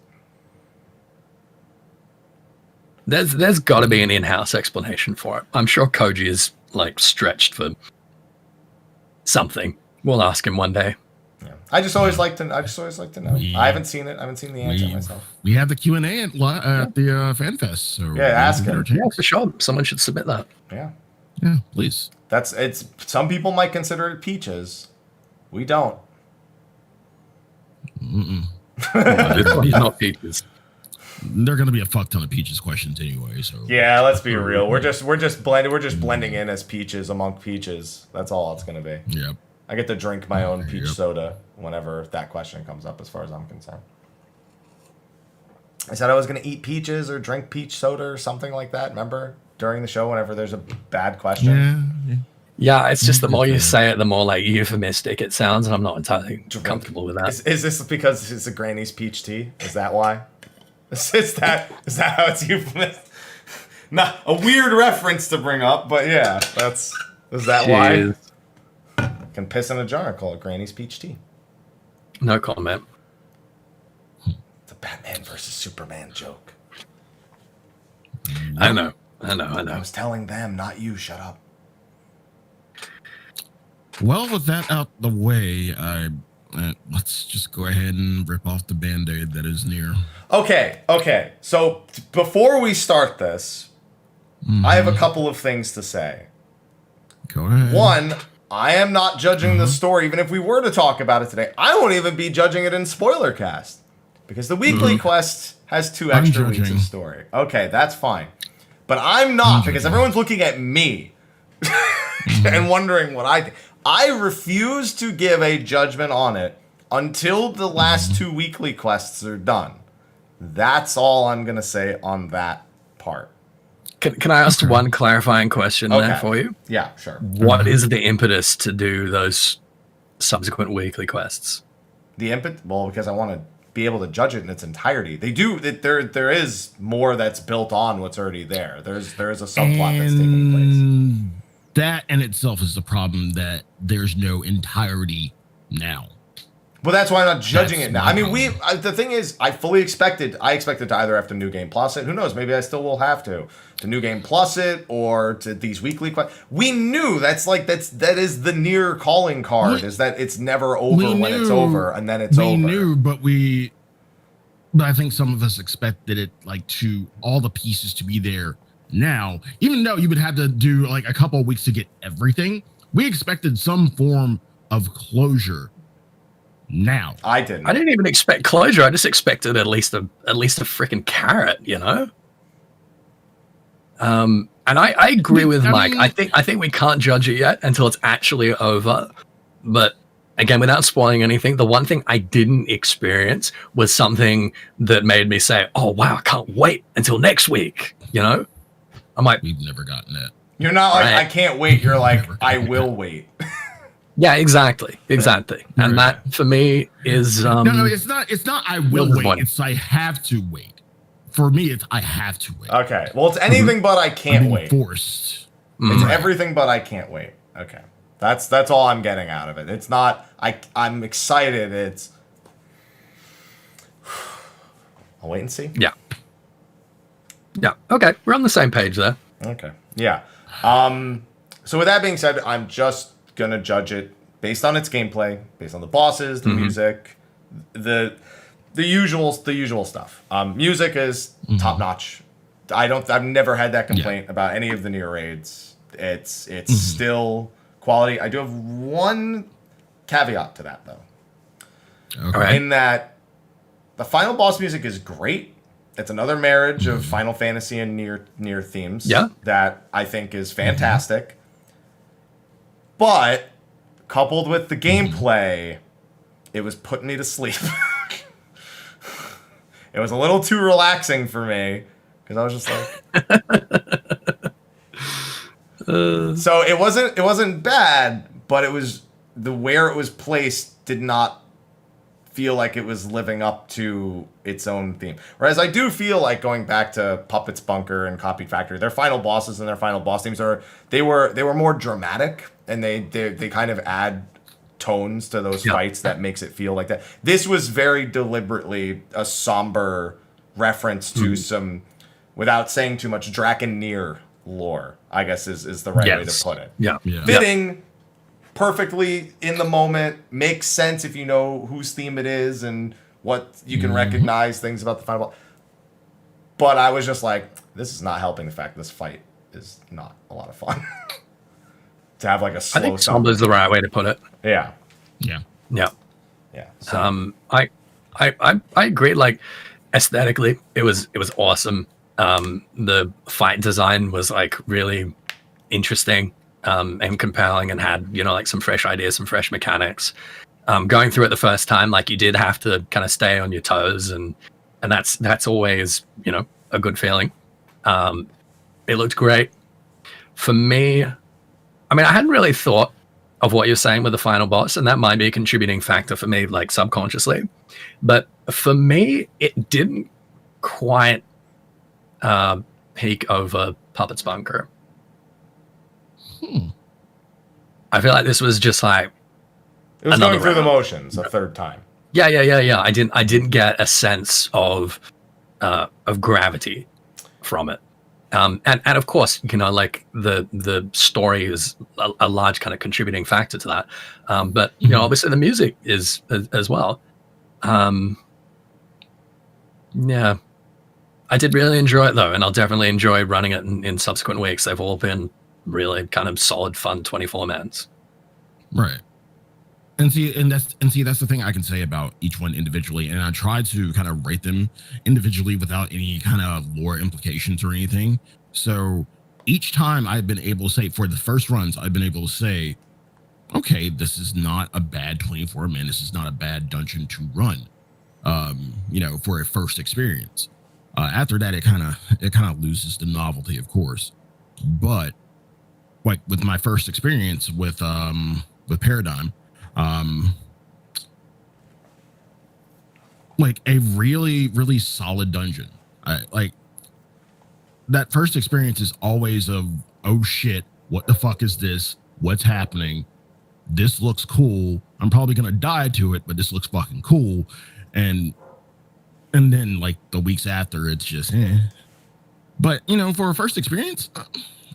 [SPEAKER 3] There's got to be an in-house explanation for it. I'm sure Koji is like stretched for something. We'll ask him one day.
[SPEAKER 1] Yeah. I just always like to know. I haven't seen it. I haven't seen the answer myself.
[SPEAKER 2] We have the Q&A at the FanFest. So
[SPEAKER 1] yeah, ask him.
[SPEAKER 3] Yeah, for sure. Someone should submit that.
[SPEAKER 1] Yeah.
[SPEAKER 2] Yeah, please.
[SPEAKER 1] It's some people might consider it peaches. We don't.
[SPEAKER 3] It's not peaches.
[SPEAKER 2] They're going to be a fuck ton of peaches questions anyway. So
[SPEAKER 1] yeah, let's be real. We're just blending in as peaches among peaches. That's all it's going to be.
[SPEAKER 2] Yep.
[SPEAKER 1] I get to drink my own peach soda whenever that question comes up, as far as I'm concerned. I said I was going to eat peaches or drink peach soda or something like that. Remember? During the show, whenever there's a bad question.
[SPEAKER 3] Yeah, it's just the more you say it, the more like euphemistic it sounds, and I'm not entirely comfortable with that.
[SPEAKER 1] Is this because it's a Granny's peach tea? Is that why? Is that how it's euphemistic? Not a weird reference to bring up, but yeah, is that why? Can piss in a jar and call it Granny's peach tea.
[SPEAKER 3] No comment.
[SPEAKER 1] It's a Batman versus Superman joke.
[SPEAKER 3] I know.
[SPEAKER 1] I was telling them, not you. Shut up.
[SPEAKER 2] Well, with that out the way, let's just go ahead and rip off the Band-Aid that is near.
[SPEAKER 1] Okay. So before we start this, I have a couple of things to say.
[SPEAKER 2] Go ahead.
[SPEAKER 1] One, I am not judging the story. Even if we were to talk about it today, I won't even be judging it in spoiler cast. Because the weekly quest has 2 extra weeks of story. Okay, that's fine. But I'm not, because everyone's looking at me and wondering what I think. I refuse to give a judgment on it until the last 2 weekly quests are done. That's all I'm going to say on that part.
[SPEAKER 3] Can I ask one clarifying question there for you?
[SPEAKER 1] Yeah, sure.
[SPEAKER 3] What is the impetus to do those subsequent weekly quests?
[SPEAKER 1] Well, because I want to be able to judge it in its entirety. They do. There is more that's built on what's already there. There is a subplot that's taking place.
[SPEAKER 2] That in itself is the problem, that there's no entirety now.
[SPEAKER 1] But that's why I'm not judging
[SPEAKER 2] That's
[SPEAKER 1] it now.
[SPEAKER 2] my
[SPEAKER 1] I mean,
[SPEAKER 2] problem.
[SPEAKER 1] the thing is, I expected to either have to New Game Plus it. Who knows? Maybe I still will have to New Game Plus it, or to these weekly. We knew that is the near calling card, is that it's never over when it's over, and then it's over.
[SPEAKER 2] We knew, but I think some of us expected it like to all the pieces to be there now, even though you would have to do like a couple of weeks to get everything. We expected some form of closure. Now
[SPEAKER 1] I didn't
[SPEAKER 3] even expect closure. I just expected at least a freaking carrot, you know. And I agree with Mike. I think we can't judge it yet until it's actually over. But again, without spoiling anything, the one thing I didn't experience was something that made me say, "Oh wow, I can't wait until next week." You know, I'm like,
[SPEAKER 2] we've never gotten that.
[SPEAKER 1] You're not like, I can't wait. You're like, I will wait.
[SPEAKER 3] Yeah, exactly. And that for me is
[SPEAKER 2] no, it's not I will wait. It's I have to wait. For me, it's I have to wait.
[SPEAKER 1] Okay. Well, it's anything but I can't wait.
[SPEAKER 2] Forced.
[SPEAKER 1] It's everything but I can't wait. Okay. That's all I'm getting out of it. It's not I'm excited. It's I'll wait and see.
[SPEAKER 3] Yeah. Okay. We're on the same page there.
[SPEAKER 1] Okay. Yeah. So with that being said, I'm just gonna judge it based on its gameplay, based on the bosses, the music, the usual stuff. Music is top notch. I've never had that complaint about any of the Nier raids. It's still quality. I do have one caveat to that though.
[SPEAKER 2] Okay.
[SPEAKER 1] In that the final boss music is great. It's another marriage of Final Fantasy and Nier themes that I think is fantastic. But coupled with the gameplay, it was putting me to sleep. It was a little too relaxing for me because I was just like so it wasn't bad, but it was where it was placed did not feel like it was living up to its own theme. Whereas I do feel like going back to Puppet's Bunker and Copy Factory, their final bosses and their final boss themes they were more dramatic, and they kind of add tones to those fights that makes it feel like that. This was very deliberately a somber reference to some, without saying too much, Draken Nier lore, I guess is the right way to put it.
[SPEAKER 3] Yeah.
[SPEAKER 1] Fitting perfectly in the moment, makes sense if you know whose theme it is and what you can recognize things about the final boss. But I was just like, this is not helping the fact this fight is not a lot of fun. To have like a slow.
[SPEAKER 3] I think somber is the right way to put it.
[SPEAKER 1] Yeah.
[SPEAKER 3] So. I agree. Like aesthetically, it was awesome. The fight design was like really interesting and compelling, and had like some fresh ideas, some fresh mechanics. Going through it the first time, like you did have to kind of stay on your toes, and that's always a good feeling. It looked great for me. I mean, I hadn't really thought of what you're saying with the final boss, and that might be a contributing factor for me, like subconsciously. But for me, it didn't quite peak over Puppet's Bunker. I feel like this was just like
[SPEAKER 1] it was going through the motions a third time.
[SPEAKER 3] Yeah. I didn't get a sense of gravity from it. And of course, like the story is a large kind of contributing factor to that. But obviously the music is as well. Yeah, I did really enjoy it though, and I'll definitely enjoy running it in subsequent weeks. They've all been really kind of solid, fun 24-mans.
[SPEAKER 2] Right. And that's the thing I can say about each one individually, and I try to kind of rate them individually without any kind of lore implications or anything. So each time I've been able to say, for the first runs, I've been able to say, okay, this is not a bad 24-man. This is not a bad dungeon to run, for a first experience. After that, it kind of loses the novelty, of course. But like with my first experience with Paradigm, like a really, really solid dungeon. Like that first experience is always of, oh shit, what the fuck is this? What's happening? this looks cool. I'm probably gonna die to it, but this looks fucking cool. And then like the weeks after, it's just But for a first experience,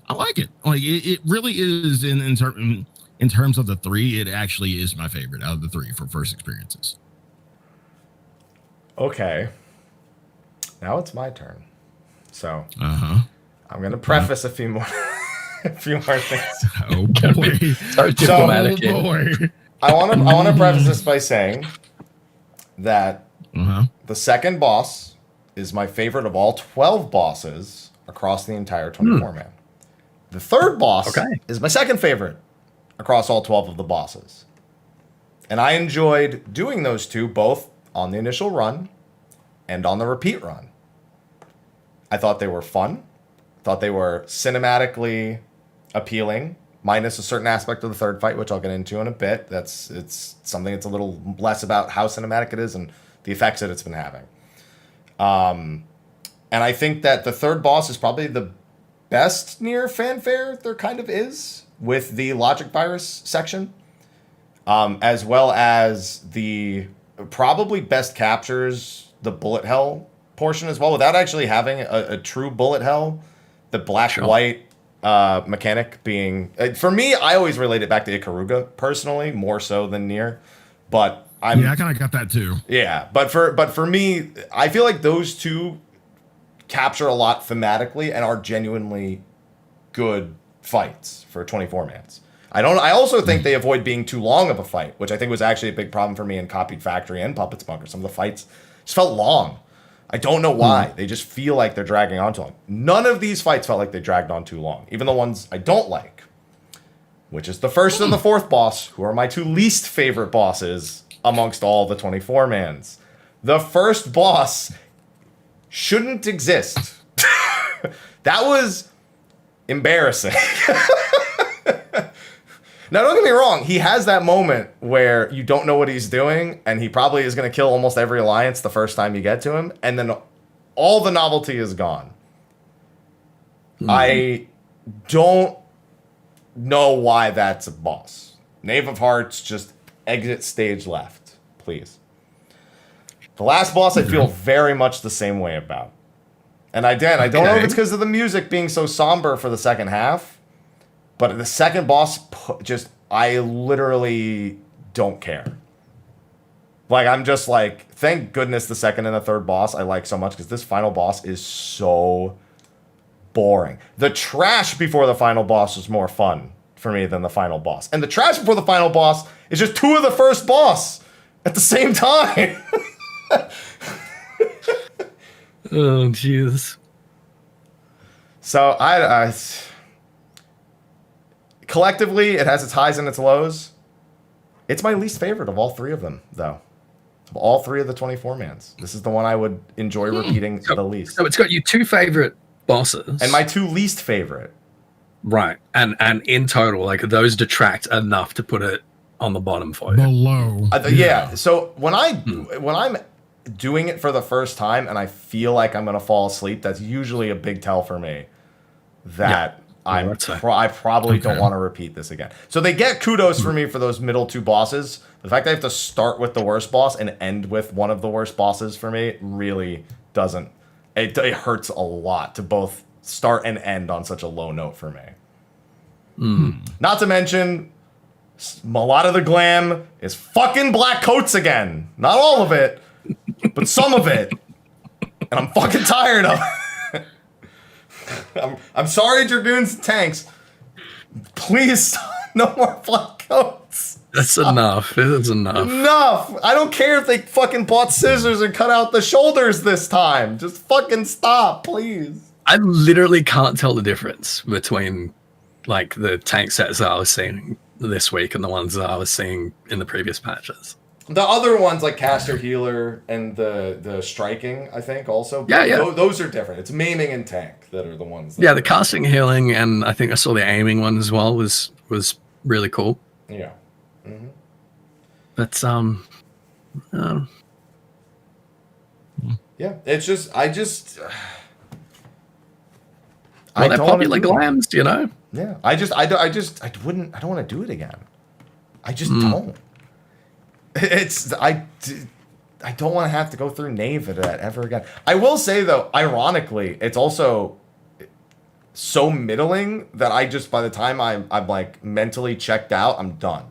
[SPEAKER 2] I like it. Like it really is in terms of the three, it actually is my favorite out of the three for first experiences.
[SPEAKER 1] Okay. Now it's my turn. So I'm gonna preface a few more things.
[SPEAKER 2] Oh boy.
[SPEAKER 3] So diplomatic.
[SPEAKER 2] Oh boy.
[SPEAKER 1] I wanna preface this by saying that the second boss is my favorite of all 12 bosses across the entire 24-man. The third boss is my second favorite across all 12 of the bosses. And I enjoyed doing those two both on the initial run and on the repeat run. I thought they were fun. Thought they were cinematically appealing, minus a certain aspect of the third fight, which I'll get into in a bit. It's something that's a little less about how cinematic it is and the effects that it's been having. And I think that the third boss is probably the best near fanfare there kind of is, with the logic virus section, as well as the probably best captures the bullet hell portion as well, without actually having a true bullet hell. The black-white mechanic being... for me, I always relate it back to Ikaruga, personally, more so than Nier. But I
[SPEAKER 2] kind of got that too.
[SPEAKER 1] Yeah, but for me, I feel like those two capture a lot thematically and are genuinely good fights for 24-mans. I also think they avoid being too long of a fight, which I think was actually a big problem for me in Copied Factory and Puppets Bunker. Some of the fights just felt long. I don't know why. They just feel like they're dragging on too long. None of these fights felt like they dragged on too long, even the ones I don't like, which is the first and the fourth boss, who are my two least favorite bosses amongst all the 24-mans. The first boss shouldn't exist. That was embarrassing. Now, don't get me wrong. He has that moment where you don't know what he's doing, and he probably is going to kill almost every alliance the first time you get to him, and then all the novelty is gone. I don't know why that's a boss. Knave of Hearts, just exit stage left, please. The last boss I feel very much the same way about. And I don't know if it's because of the music being so somber for the second half, but the second boss, I literally don't care. Like, I'm just like, thank goodness the second and the third boss I like so much, because this final boss is so boring. The trash before the final boss was more fun for me than the final boss. And the trash before the final boss is just two of the first boss at the same time.
[SPEAKER 3] Oh, Jesus.
[SPEAKER 1] So I collectively, it has its highs and its lows. It's my least favorite of all three of them, though. Of all three of the 24-mans. This is the one I would enjoy repeating the least.
[SPEAKER 3] So it's got your two favorite bosses.
[SPEAKER 1] And my two least favorite.
[SPEAKER 3] Right. And in total, like, those detract enough to put it on the bottom for you.
[SPEAKER 2] Below.
[SPEAKER 1] Yeah. So when I'm doing it for the first time and I feel like I'm going to fall asleep, that's usually a big tell for me that I probably don't want to repeat this again. So they get kudos for me for those middle two bosses. The fact that I have to start with the worst boss and end with one of the worst bosses for me really doesn't. It hurts a lot to both start and end on such a low note for me. Not to mention, a lot of the glam is fucking black coats again. Not all of it, but some of it. And I'm fucking tired of it. I'm sorry, Dragoons and Tanks. Please stop. No more black coats.
[SPEAKER 3] That's enough. It is enough.
[SPEAKER 1] Enough. I don't care if they fucking bought scissors and cut out the shoulders this time. Just fucking stop, please.
[SPEAKER 3] I literally can't tell the difference between, like, the tank sets that I was seeing this week and the ones that I was seeing in the previous patches.
[SPEAKER 1] The other ones, like Caster Healer and the Striking, I think, also.
[SPEAKER 3] Yeah.
[SPEAKER 1] Those are different. It's Maiming and Tank that are the ones.
[SPEAKER 3] Yeah, the casting, healing, and I think I saw the aiming one as well was really cool.
[SPEAKER 1] Yeah. Mm-hmm.
[SPEAKER 3] But,
[SPEAKER 1] yeah, it's just,
[SPEAKER 3] they're popular glams, you know?
[SPEAKER 1] Yeah, I don't want to do it again. I just don't. I don't want to have to go through Neva that ever again. I will say though, ironically, it's also so middling that I just, by the time I'm like mentally checked out, I'm done.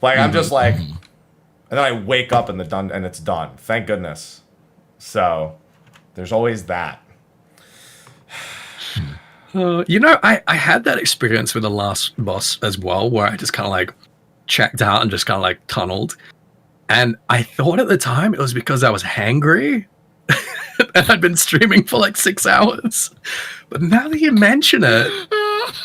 [SPEAKER 1] Like I'm just like, and then I wake up and it's done. Thank goodness. So there's always that.
[SPEAKER 3] I had that experience with the last boss as well, where I just kind of like checked out and just kind of like tunneled. And I thought at the time it was because I was hangry and I'd been streaming for like 6 hours. But now that you mention it,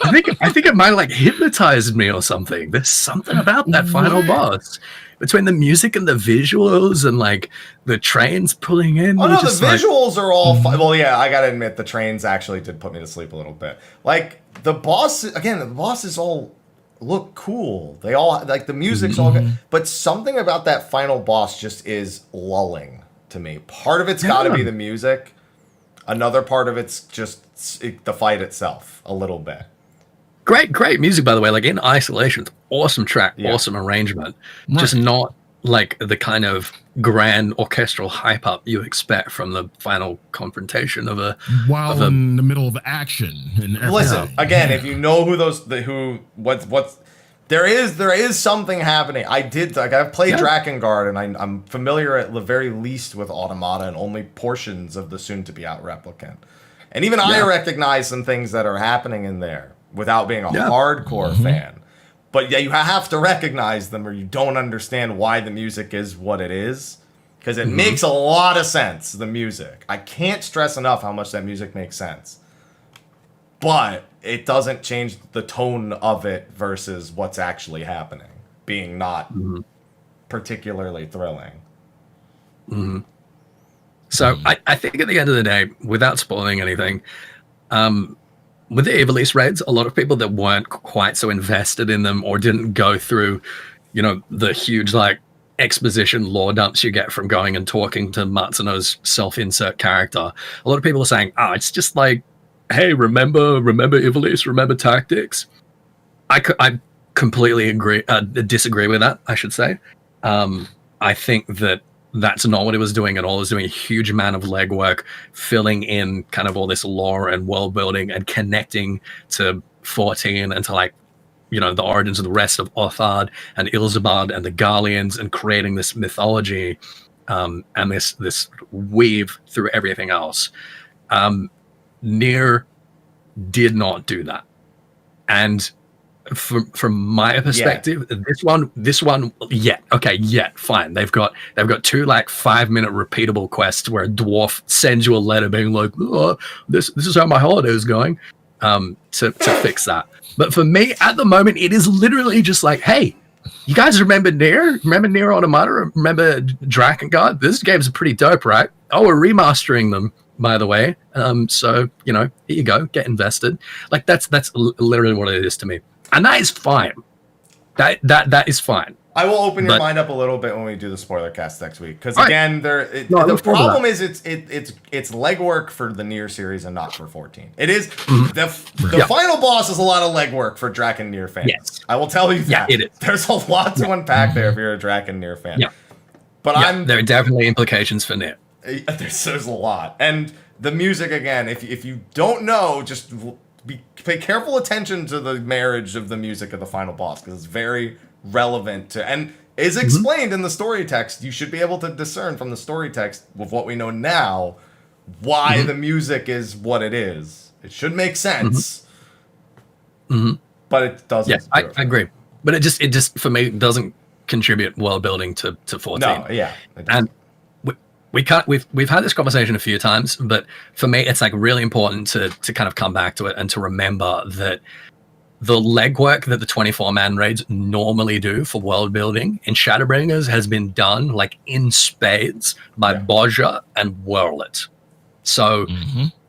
[SPEAKER 3] I think it might have like hypnotized me or something. There's something about that final boss. Between the music and the visuals and like the trains pulling in.
[SPEAKER 1] Oh no, the visuals are all fun. Well, yeah, I gotta admit the trains actually did put me to sleep a little bit. Like the bosses all look cool. They all like the music's all good, but something about that final boss just is lulling to me. Part of it's got to be the music. Another part of it's just the fight itself a little bit.
[SPEAKER 3] Great music, by the way. Like in isolation, awesome track, awesome arrangement. Right. Just not like the kind of grand orchestral hype up you expect from the final confrontation of a
[SPEAKER 2] in the middle of action.
[SPEAKER 1] Listen, again, if you know what's there is something happening. I've played Drakengard and I'm familiar at the very least with Automata and only portions of the soon to be out replicant. And even I recognize some things that are happening in there without being a hardcore fan. But yeah, you have to recognize them or you don't understand why the music is what it is. Because it makes a lot of sense, the music. I can't stress enough how much that music makes sense. But it doesn't change the tone of it versus what's actually happening. Being not particularly thrilling.
[SPEAKER 3] So I think at the end of the day, without spoiling anything, with the Ivalice raids, a lot of people that weren't quite so invested in them or didn't go through, the huge like exposition lore dumps you get from going and talking to Matsuno's self-insert character. A lot of people are saying, it's just like, hey, remember Ivalice, remember tactics. I completely disagree with that, I should say. I think that's not what it was doing at all. It was doing a huge amount of legwork, filling in kind of all this lore and world building and connecting to 14 and to like, the origins of the rest of Othard and Ilzabad and the Garleans and creating this mythology and this weave through everything else. Nier did not do that. And from my perspective, this one, fine. They've got 2 like 5-minute repeatable quests where a dwarf sends you a letter being like, this is how my holiday is going, to fix that. But for me, at the moment, it is literally just like, hey, you guys remember Nier? Remember Nier Automata? Remember Drakengard? This game's pretty dope, right? Oh, we're remastering them, by the way. So, here you go. Get invested. Like, that's literally what it is to me. And that is fine. That is fine.
[SPEAKER 1] I will open your mind up a little bit when we do the spoiler cast next week. Because again, the problem is it's legwork for the Nier series and not for 14. It is the final boss is a lot of legwork for Draken Nier fans. Yes. I will tell you that.
[SPEAKER 3] Yeah, it is.
[SPEAKER 1] There's a lot to unpack there if you're a Draken Nier fan. Yeah. But
[SPEAKER 3] there are definitely implications for Nier.
[SPEAKER 1] There's a lot. And the music again, if you don't know, just pay careful attention to the marriage of the music of the final boss because it's very relevant to and is explained in the story text. You should be able to discern from the story text with what we know now why the music is what it is. It should make sense, but it doesn't.
[SPEAKER 3] Yeah, I agree. But it just for me doesn't contribute world building to 14.
[SPEAKER 1] No, yeah,
[SPEAKER 3] and we've had this conversation a few times, but for me it's like really important to kind of come back to it and to remember that the legwork that the 24-man raids normally do for world building in Shadowbringers has been done like in spades by Bodja and Whirlit. So,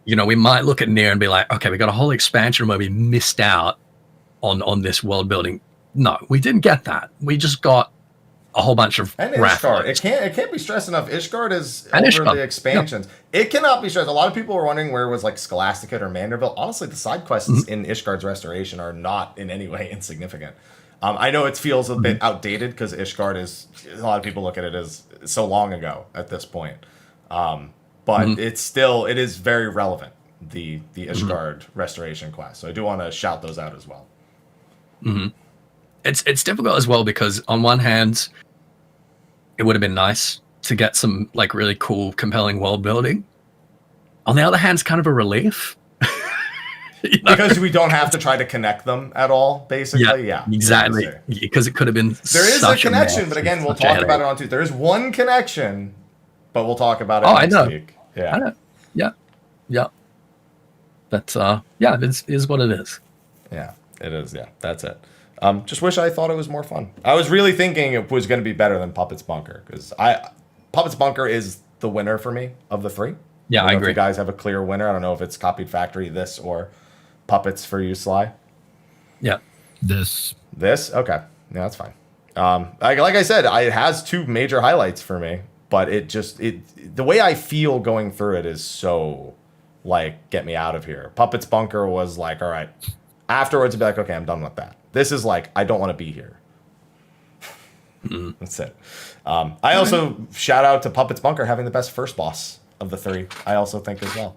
[SPEAKER 3] we might look at Nier and be like, okay, we got a whole expansion where we missed out on this world building. No, we didn't get that. We just got a whole bunch of
[SPEAKER 1] Ishgard. It can't be stressed enough. Ishgard is over the expansions. Yeah. It cannot be stressed. A lot of people were wondering where it was like Scholasticate or Manderville. Honestly, the side quests in Ishgard's restoration are not in any way insignificant. I know it feels a bit outdated because Ishgard is, a lot of people look at it as so long ago at this point. But it is very relevant, the Ishgard restoration quest. So I do want to shout those out as well.
[SPEAKER 3] It's difficult as well because on one hand, it would have been nice to get some like really cool, compelling world building. On the other hand, it's kind of a relief. You know?
[SPEAKER 1] Because we don't have to try to connect them at all, basically. Yeah,
[SPEAKER 3] exactly. Because it could have been.
[SPEAKER 1] There is a connection, but again, we'll talk about it on Tuesday. There is one connection, but we'll talk about it next week. Yeah,
[SPEAKER 3] I know. Yeah. But it is what it is.
[SPEAKER 1] Yeah, it is. Yeah, that's it. Just wish I thought it was more fun. I was really thinking it was going to be better than Puppets Bunker because Puppets Bunker is the winner for me of the three.
[SPEAKER 3] Yeah, I agree.
[SPEAKER 1] If you guys have a clear winner. I don't know if it's Copied Factory, this, or Puppets for you, Sly.
[SPEAKER 3] Yeah,
[SPEAKER 2] This.
[SPEAKER 1] Okay, yeah, that's fine. Like I said, it has two major highlights for me, but the way I feel going through it is so like get me out of here. Puppets Bunker was like, all right. Afterwards, it'd be like, okay, I'm done with that. This is like, I don't want to be here. That's it. I also shout out to Puppets Bunker having the best first boss of the three. I also think as well.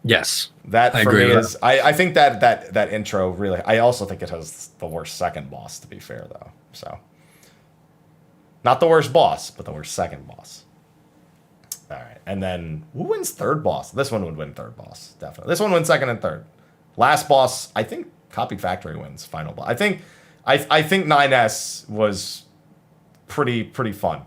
[SPEAKER 3] Yes,
[SPEAKER 1] that for me is. I think that intro really. I also think it has the worst second boss. To be fair, though, so not the worst boss, but the worst second boss. All right, and then who wins third boss? This one would win third boss, definitely. This one wins second and third. Last boss, I think Copied Factory wins final boss. I think 9S was pretty fun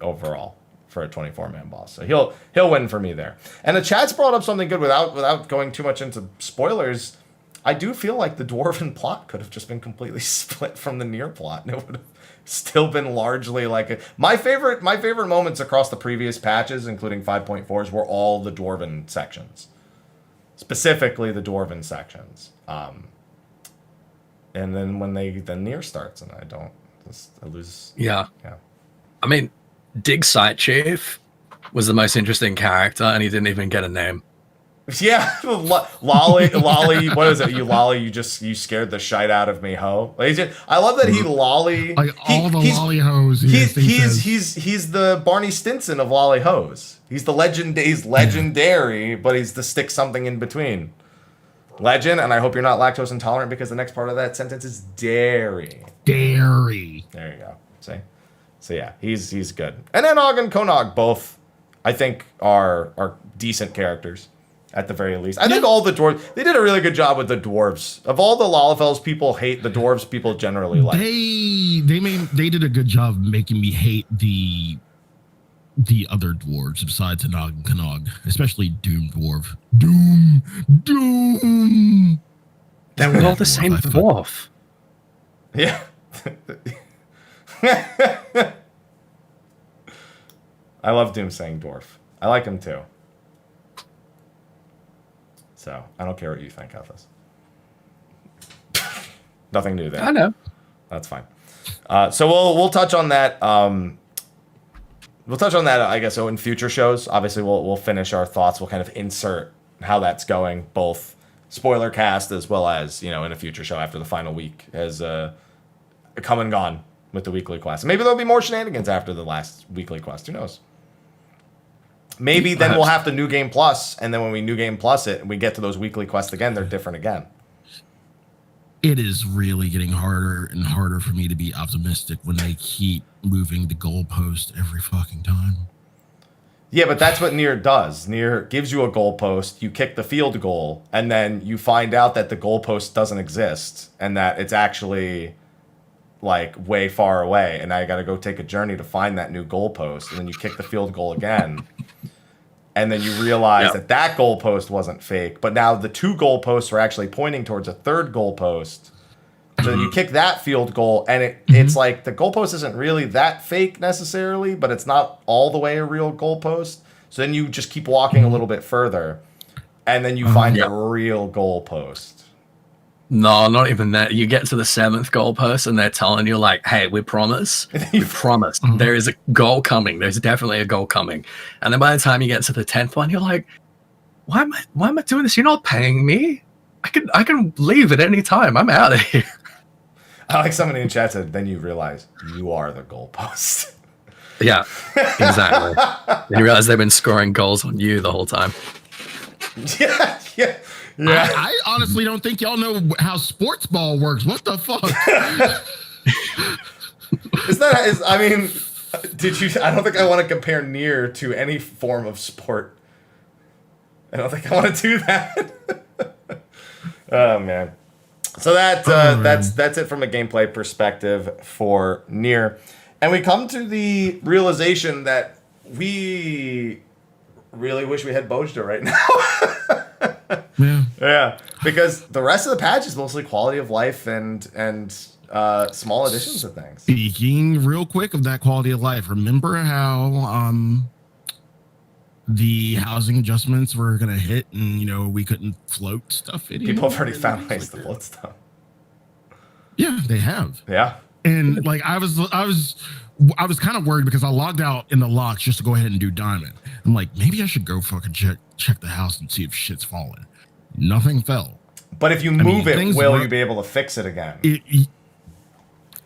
[SPEAKER 1] overall for a 24-man boss. So he'll win for me there. And the chat's brought up something good without going too much into spoilers. I do feel like the Dwarven plot could have just been completely split from the Nier plot, and it would have still been largely like my favorite moments across the previous patches, including 5.4s, were all the Dwarven sections. Specifically the Dwarven sections. And then when the Nier starts and I lose.
[SPEAKER 3] Yeah. I mean, Dig Site Chief was the most interesting character and he didn't even get a name.
[SPEAKER 1] Yeah, Lolly, what is it? You scared the shite out of me, ho. I love that he Lolly.
[SPEAKER 2] Like all the Lolly hoes.
[SPEAKER 1] He's the Barney Stinson of Lolly hoes. He's the legend. He's legendary, but he's the stick something in between. Legend, and I hope you're not lactose intolerant because the next part of that sentence is dairy.
[SPEAKER 2] Dairy.
[SPEAKER 1] There you go. See? So yeah, he's good. And then Og and Konog both, I think, are decent characters. At the very least. I think all the dwarves, they did a really good job with the dwarves. Of all the Lalafels people hate, the dwarves people generally like.
[SPEAKER 2] They did a good job making me hate the other dwarves besides Nog and Kanog, especially Doom Dwarf. Doom.
[SPEAKER 3] They were all the same dwarf.
[SPEAKER 1] Yeah. I love Doom saying dwarf. I like him too. So I don't care what you think of this. Nothing new there.
[SPEAKER 3] I know.
[SPEAKER 1] That's fine. So we'll touch on that. We'll touch on that, I guess. So in future shows, obviously we'll finish our thoughts. We'll kind of insert how that's going, both spoiler cast as well as in a future show after the final week has come and gone with the weekly quest. Maybe there'll be more shenanigans after the last weekly quest. Who knows? Maybe then we'll have the New Game Plus, and then when we New Game Plus it, and we get to those weekly quests again, they're different again.
[SPEAKER 2] It is really getting harder and harder for me to be optimistic when they keep moving the goalpost every fucking time.
[SPEAKER 1] Yeah, but that's what Nier does. Nier gives you a goalpost, you kick the field goal, and then you find out that the goalpost doesn't exist, and that it's actually like way far away, and now you got to go take a journey to find that new goalpost, and then you kick the field goal again. And then you realize that goalpost wasn't fake, but now the two goalposts are actually pointing towards a third goalpost. So then you kick that field goal, and it's like the goalpost isn't really that fake necessarily, but it's not all the way a real goalpost. So then you just keep walking a little bit further, and then you find a real goalpost.
[SPEAKER 3] No, not even that. You get to the 7th goalpost and they're telling you like, hey, we promise. We promise. There is a goal coming. There's definitely a goal coming. And then by the time you get to the 10th one, you're like, why am I doing this? You're not paying me. I can leave at any time. I'm out of here.
[SPEAKER 1] I like somebody in chat said, then you realize you are the goalpost.
[SPEAKER 3] Yeah, exactly. And you realize they've been scoring goals on you the whole time.
[SPEAKER 1] Yeah.
[SPEAKER 2] I honestly don't think y'all know how sports ball works. What the fuck?
[SPEAKER 1] I don't think I want to compare Nier to any form of sport. I don't think I want to do that. Oh man. So that's it from a gameplay perspective for Nier. And we come to the realization that we really wish we had Bojda right now. Yeah. Because the rest of the patch is mostly quality of life and small additions to things.
[SPEAKER 2] Speaking real quick of that quality of life, remember how the housing adjustments were gonna hit and we couldn't float stuff anymore?
[SPEAKER 1] People have already found ways to float stuff.
[SPEAKER 2] Yeah, they have.
[SPEAKER 1] Yeah.
[SPEAKER 2] And like I was kind of worried because I logged out in the locks just to go ahead and do diamond. I'm like, maybe I should go fucking check the house and see if shit's falling. Nothing fell.
[SPEAKER 1] But if you move it, will you be able to fix it again?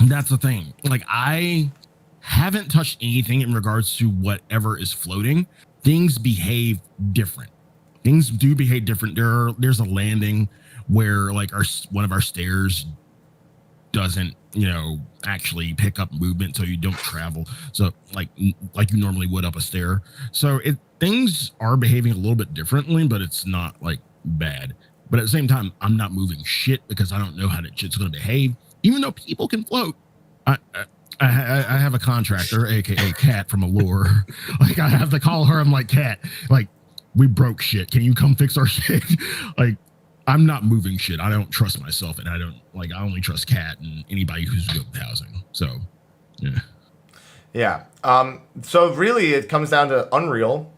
[SPEAKER 2] That's the thing. Like, I haven't touched anything in regards to whatever is floating. Things behave different. Things do behave different. There's a landing where like one of our stairs doesn't actually pick up movement, so you don't travel, so like you normally would up a stair. So things are behaving a little bit differently, but it's not like bad. But at the same time, I'm not moving shit because I don't know how that shit's going to behave, even though people can float. I have a contractor, aka Cat from Allure. Like, I have to call her. I'm like, Cat, like, we broke shit, can you come fix our shit? Like, I'm not moving shit. I don't trust myself, and I only trust Cat and anybody who's good with housing. So, yeah.
[SPEAKER 1] Yeah. So really, it comes down to Unreal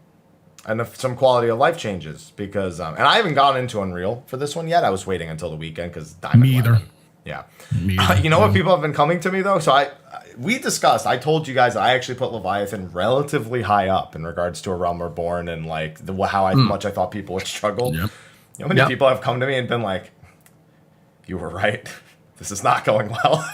[SPEAKER 1] and some quality of life changes because, and I haven't gone into Unreal for this one yet. I was waiting until the weekend because Diamond.
[SPEAKER 2] Me either.
[SPEAKER 1] Yeah.
[SPEAKER 2] Me either.
[SPEAKER 1] You know what people have been coming to me though? So we discussed. I told you guys that I actually put Leviathan relatively high up in regards to A Realm Reborn and like how much I thought people would struggle.
[SPEAKER 2] Yep.
[SPEAKER 1] You know how many people have come to me and been like, you were right. This is not going well.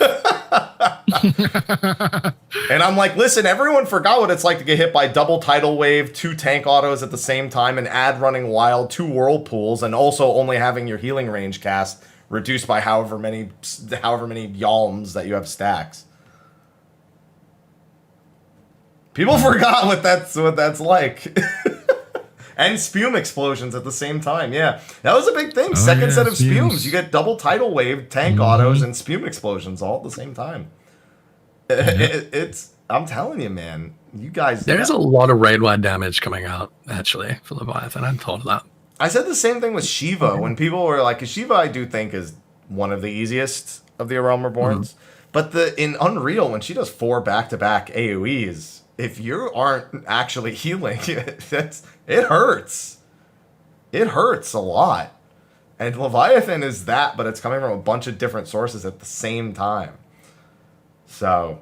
[SPEAKER 1] And I'm like, listen, everyone forgot what it's like to get hit by double tidal wave, 2 tank autos at the same time, and add running wild, 2 whirlpools, and also only having your healing range cast reduced by however many yalms that you have stacks. People forgot what that's like. And spume explosions at the same time. Yeah, that was a big thing. Second set of spumes. You get double tidal wave, tank autos, and spume explosions all at the same time. I'm telling you, man. You guys.
[SPEAKER 3] There's a lot of raid-wide damage coming out, actually, for Leviathan. I hadn't thought of that.
[SPEAKER 1] I said the same thing with Shiva when people were like, 'cause Shiva I do think is one of the easiest of the Realm Reborns. But in Unreal, when she does 4 back-to-back AoEs, if you aren't actually healing, it hurts. It hurts a lot. And Leviathan is that, but it's coming from a bunch of different sources at the same time. So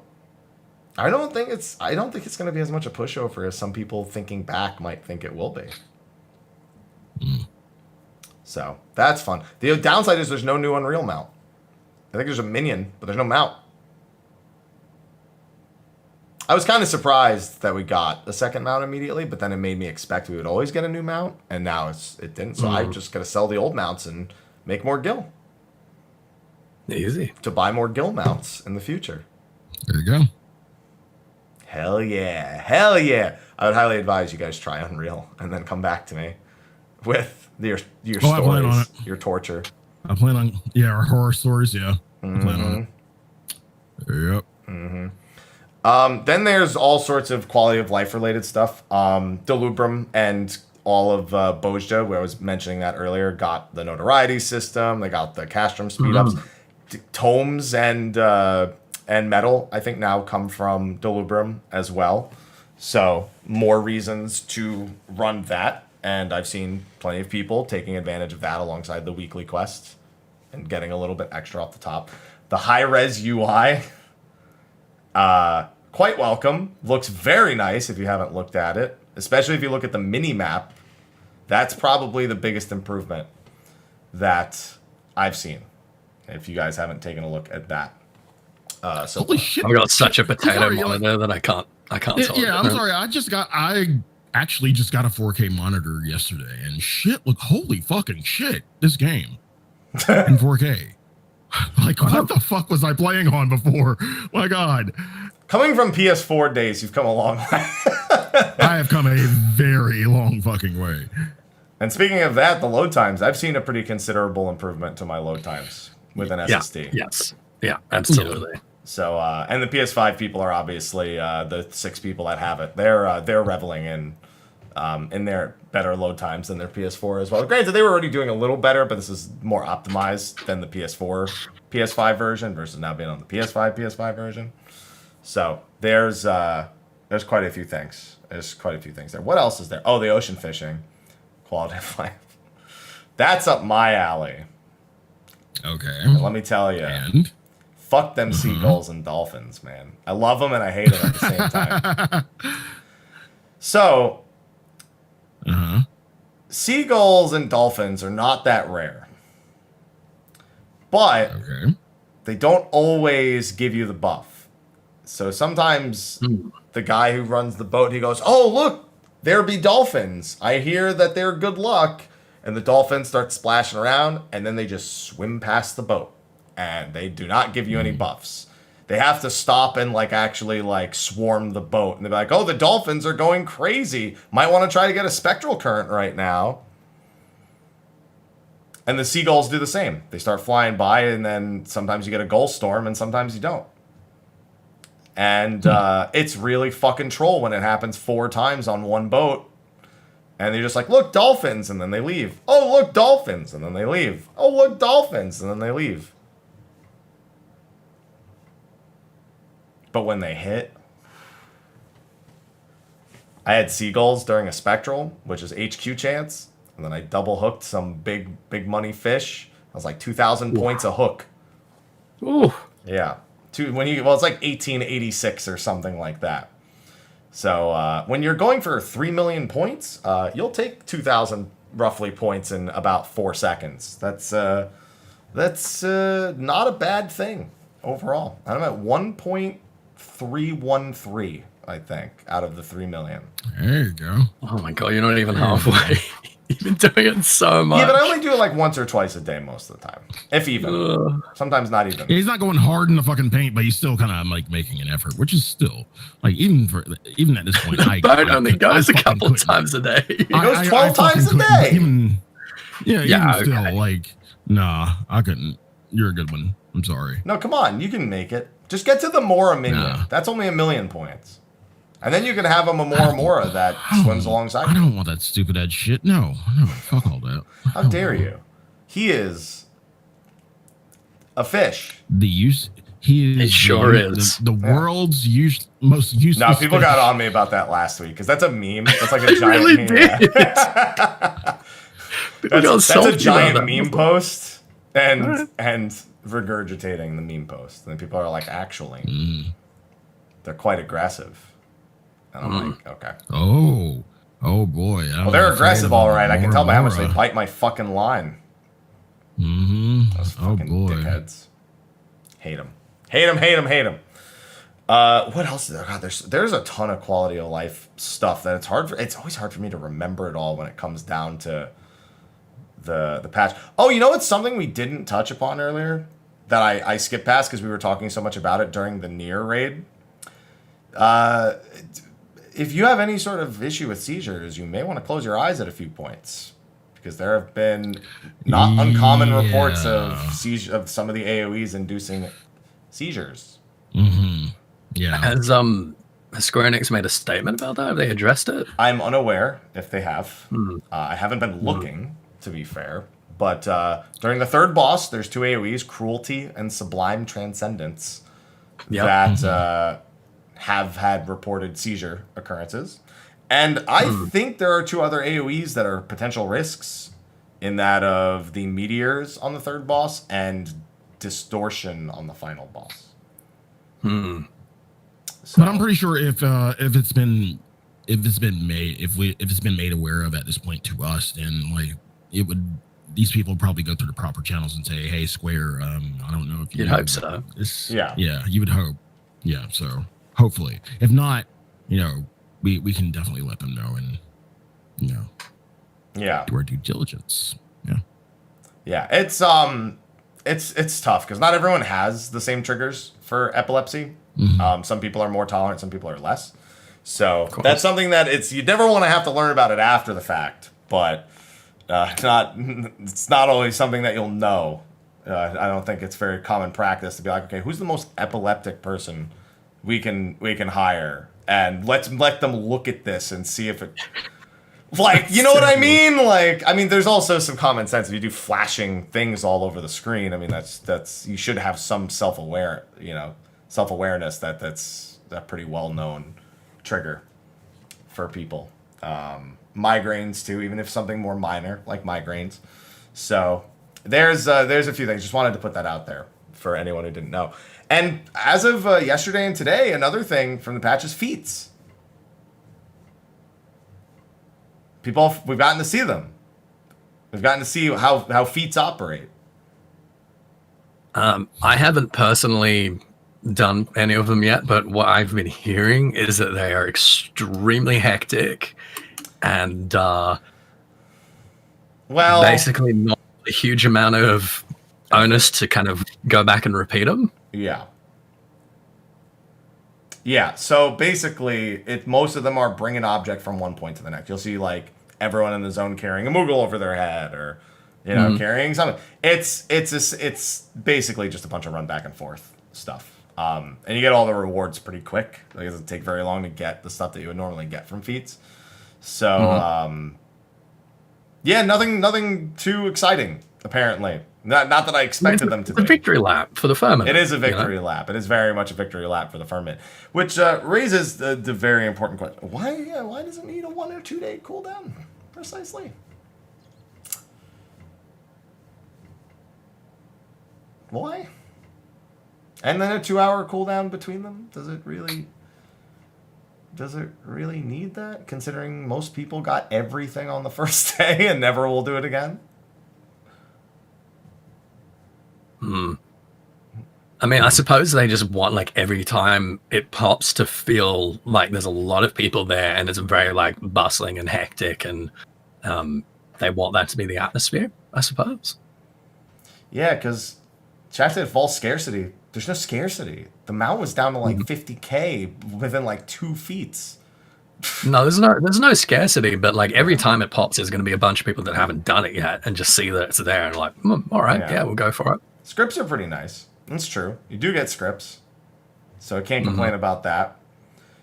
[SPEAKER 1] I don't think it's going to be as much a pushover as some people thinking back might think it will be. So that's fun. The downside is there's no new Unreal mount. I think there's a minion, but there's no mount. I was kind of surprised that we got the second mount immediately, but then it made me expect we would always get a new mount, and now it didn't. So I'm just going to sell the old mounts and make more Gil.
[SPEAKER 3] Easy.
[SPEAKER 1] To buy more Gil mounts in the future.
[SPEAKER 2] There you go.
[SPEAKER 1] Hell yeah. Hell yeah. I would highly advise you guys try Unreal and then come back to me with your stories, your torture.
[SPEAKER 2] I plan on, our horror stories, yeah. I plan on it. Yep.
[SPEAKER 1] Then there's all sorts of quality of life related stuff. Delubrum and all of Bojda, where I was mentioning that earlier, got the notoriety system. They got the castrum speed ups. Tomes and metal, I think, now come from Delubrum as well. So more reasons to run that. And I've seen plenty of people taking advantage of that alongside the weekly quests and getting a little bit extra off the top. The high-res UI, quite welcome. Looks very nice if you haven't looked at it, especially if you look at the mini-map. That's probably the biggest improvement that I've seen, if you guys haven't taken a look at that. So
[SPEAKER 2] Holy shit!
[SPEAKER 3] I've got such a
[SPEAKER 2] I'm
[SPEAKER 3] potato
[SPEAKER 2] sorry,
[SPEAKER 3] monitor that I can't tell.
[SPEAKER 2] Yeah, I'm sorry. I actually just got a 4K monitor yesterday, and shit, look, holy fucking shit, this game in 4K. Like, what the fuck was I playing on before? My God.
[SPEAKER 1] Coming from PS4 days, you've come a long way.
[SPEAKER 2] I have come a very long fucking way.
[SPEAKER 1] And speaking of that, the load times, I've seen a pretty considerable improvement to my load times with an SSD.
[SPEAKER 3] Yes. Yeah, absolutely.
[SPEAKER 1] Yeah. So, and the PS5 people are obviously the 6 people that have it. They're reveling in their better load times than their PS4 as well. Granted, they were already doing a little better, but this is more optimized than the PS4, PS5 version versus now being on the PS5 version. So there's quite a few things. There's quite a few things there. What else is there? Oh, the ocean fishing, quality of life. That's up my alley.
[SPEAKER 2] Okay.
[SPEAKER 1] And let me tell you.
[SPEAKER 2] And
[SPEAKER 1] fuck them seagulls and dolphins, man. I love them and I hate them at the same time. So, seagulls and dolphins are not that rare. But they don't always give you the buff. So sometimes the guy who runs the boat, he goes, oh, look, there be dolphins. I hear that they're good luck. And the dolphins start splashing around, and then they just swim past the boat. And they do not give you any buffs. They have to stop and actually swarm the boat. And they're like, oh, the dolphins are going crazy. Might want to try to get a spectral current right now. And the seagulls do the same. They start flying by, and then sometimes you get a gull storm, and sometimes you don't. And it's really fucking troll when it happens 4 times on one boat. And they're just like, look, dolphins, and then they leave. Oh, look, dolphins, and then they leave. Oh, look, dolphins, and then they leave. But when they hit, I had seagulls during a spectral, which is HQ chance, and then I double hooked some big money fish. I was like 2,000 points a hook.
[SPEAKER 3] Ooh.
[SPEAKER 1] Yeah. It's like 1886 or something like that. So when you're going for 3 million points, you'll take 2,000 roughly points in about 4 seconds. That's not a bad thing overall. I'm at 1.313, I think, out of the 3 million.
[SPEAKER 2] There you go.
[SPEAKER 3] Oh my God, you're not even halfway. You've been doing it so much.
[SPEAKER 1] Yeah, but I only do it once or twice a day most of the time, if even. Sometimes not even.
[SPEAKER 2] He's not going hard in the fucking paint, but he's still kind of making an effort, which is still even at this point.
[SPEAKER 3] Boat only goes a couple times a day.
[SPEAKER 1] He goes 12 times a day.
[SPEAKER 2] Even still, nah, I couldn't. You're a good one. I'm sorry.
[SPEAKER 1] No, come on, you can make it. Just get to the Mora minion. Nah. That's only 1 million points. And then you can have a Mora that swims alongside you.
[SPEAKER 2] I don't want that stupid ass shit. No, fuck all that.
[SPEAKER 1] How dare you? He is a fish.
[SPEAKER 2] He is.
[SPEAKER 3] It sure is.
[SPEAKER 2] The world's most useless.
[SPEAKER 1] No, people got on me about that last week because that's a meme. That's like a giant
[SPEAKER 3] really
[SPEAKER 1] meme.
[SPEAKER 3] Did.
[SPEAKER 1] That's a giant meme post and regurgitating the meme post. And then people are like, actually, they're quite aggressive. And I'm like, okay.
[SPEAKER 2] Oh boy.
[SPEAKER 1] Well, they're aggressive, all right. I can tell by how much they bite my fucking line. Those fucking dickheads. Hate them. What else is there? God, there's a ton of quality of life stuff that it's always hard for me to remember it all when it comes down to the patch. Oh, you know what's something we didn't touch upon earlier that I skipped past because we were talking so much about it during the Nier raid? If you have any sort of issue with seizures, you may want to close your eyes at a few points because there have been not uncommon reports of some of the AoEs inducing seizures.
[SPEAKER 2] Yeah.
[SPEAKER 3] Has Square Enix made a statement about that? Have they addressed it?
[SPEAKER 1] I'm unaware if they have. I haven't been looking, to be fair. But during the third boss, there's 2 AoEs, Cruelty and Sublime Transcendence, that have had reported seizure occurrences. And I think there are 2 other AoEs that are potential risks in that of the meteors on the third boss and distortion on the final boss.
[SPEAKER 2] So, but I'm pretty sure if it's been made aware of at this point to us, then it these people probably go through the proper channels and say, "Hey, Square, I don't know if you
[SPEAKER 3] You'd hope so.
[SPEAKER 2] This,
[SPEAKER 1] Yeah.
[SPEAKER 2] you would hope. Yeah, so hopefully, if not, we can definitely let them know and
[SPEAKER 1] Yeah.
[SPEAKER 2] do our due diligence. Yeah.
[SPEAKER 1] Yeah, it's tough because not everyone has the same triggers for epilepsy. Some people are more tolerant, some people are less. So that's something that you never want to have to learn about it after the fact, but it's not always something that you'll know. I don't think it's very common practice to be like, okay, who's the most epileptic person we can hire, and let them look at this and see if it. Like, you know what I mean? Like, I mean, there's also some common sense. If you do flashing things all over the screen, I mean, that's you should have some self-awareness that's a pretty well-known trigger for people. Migraines too, even if something more minor like migraines. So there's a few things. Just wanted to put that out there for anyone who didn't know. And as of yesterday and today, another thing from the patch is feats. We've gotten to see them. We've gotten to see how feats operate.
[SPEAKER 3] I haven't personally done any of them yet, but what I've been hearing is that they are extremely hectic and basically not a huge amount of onus to kind of go back and repeat them.
[SPEAKER 1] Yeah. Yeah, so basically, most of them are bring an object from one point to the next. You'll see, like, everyone in the zone carrying a Moogle over their head, or, carrying something. It's basically just a bunch of run back and forth stuff. And you get all the rewards pretty quick. Like, it doesn't take very long to get the stuff that you would normally get from feats. So, nothing too exciting, apparently. Not that I expected them to be.
[SPEAKER 3] It's a victory lap for the firmament.
[SPEAKER 1] It is a victory lap. It is very much a victory lap for the firmament, which raises the very important question: why does it need a 1 or 2 day cooldown precisely? Why? And then a 2 hour cooldown between them? Does it really need that? Considering most people got everything on the first day and never will do it again.
[SPEAKER 3] I mean, I suppose they just want, like, every time it pops to feel like there's a lot of people there and it's very, like, bustling and hectic, and they want that to be the atmosphere, I suppose.
[SPEAKER 1] Yeah, because chat said false scarcity. There's no scarcity. The mount was down to, like, 50k within, like, 2 feats.
[SPEAKER 3] No, there's no scarcity, but, like, every time it pops, there's going to be a bunch of people that haven't done it yet and just see that it's there and like, all right, yeah, we'll go for it.
[SPEAKER 1] Scripts are pretty nice. That's true. You do get scripts, so I can't complain about that.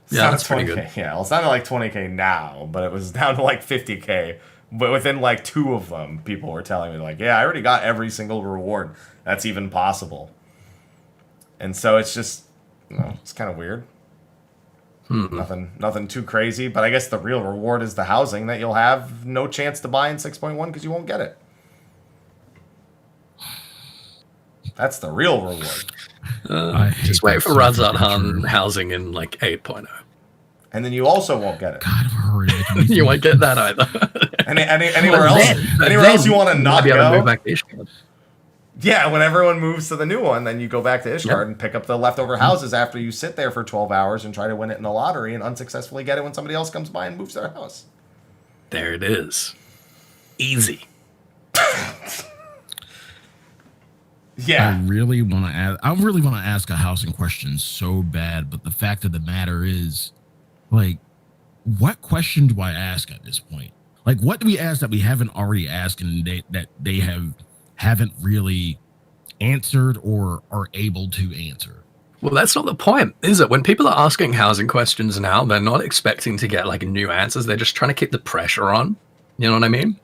[SPEAKER 3] Yeah, that's pretty good.
[SPEAKER 1] Yeah, well, it's not like 20k now, but it was down to like 50k. But within like 2 of them, people were telling me like, yeah, I already got every single reward that's even possible. And so it's just, it's kind of weird. Nothing too crazy, but I guess the real reward is the housing that you'll have no chance to buy in 6.1 because you won't get it. That's the real reward.
[SPEAKER 3] Just wait for Razat housing in like 8.0.
[SPEAKER 1] And then you also won't get it.
[SPEAKER 2] God, I've heard it.
[SPEAKER 3] You won't get that either.
[SPEAKER 1] Anywhere else you want to not go?
[SPEAKER 3] Move back to Ishgard.
[SPEAKER 1] Yeah, when everyone moves to the new one, then you go back to Ishgard and pick up the leftover houses after you sit there for 12 hours and try to win it in the lottery and unsuccessfully get it when somebody else comes by and moves their house.
[SPEAKER 3] There it is. Easy.
[SPEAKER 1] Yeah.
[SPEAKER 2] I really want to ask a housing question so bad, but the fact of the matter is, like, what question do I ask at this point? Like, what do we ask that we haven't already asked and they haven't really answered or are able to answer?
[SPEAKER 3] Well, that's not the point, is it? When people are asking housing questions now, they're not expecting to get like new answers. They're just trying to keep the pressure on. You know what I mean?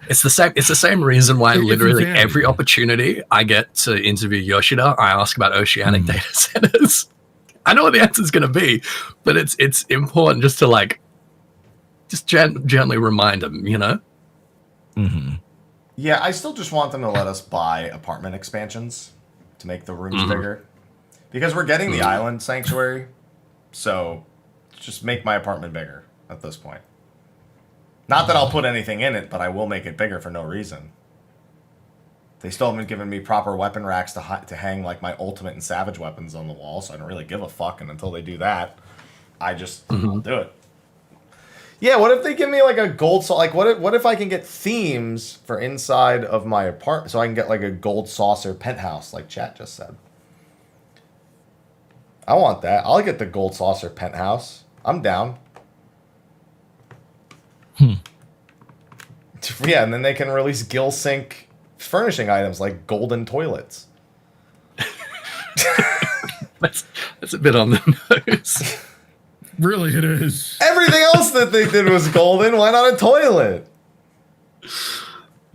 [SPEAKER 3] It's the same reason why literally every opportunity I get to interview Yoshida, I ask about oceanic data centers. I know what the answer is going to be, but it's important just to like gently remind them, you know?
[SPEAKER 2] Mm-hmm.
[SPEAKER 1] Yeah, I still just want them to let us buy apartment expansions to make the rooms bigger. Because we're getting the island sanctuary, so just make my apartment bigger at this point. Not that I'll put anything in it, but I will make it bigger for no reason. They still haven't given me proper weapon racks to hang like my ultimate and savage weapons on the wall, so I don't really give a fuck. And until they do that, I just I'll do it. Yeah, what if they give me like a gold like what if I can get themes for inside of my apartment, so I can get like a gold saucer penthouse, like chat just said. I want that. I'll get the gold saucer penthouse. I'm down. Yeah, and then they can release Gil Sync furnishing items like golden toilets.
[SPEAKER 3] That's a bit on the nose.
[SPEAKER 2] Really, it is.
[SPEAKER 1] Everything else that they did was golden. Why not a toilet?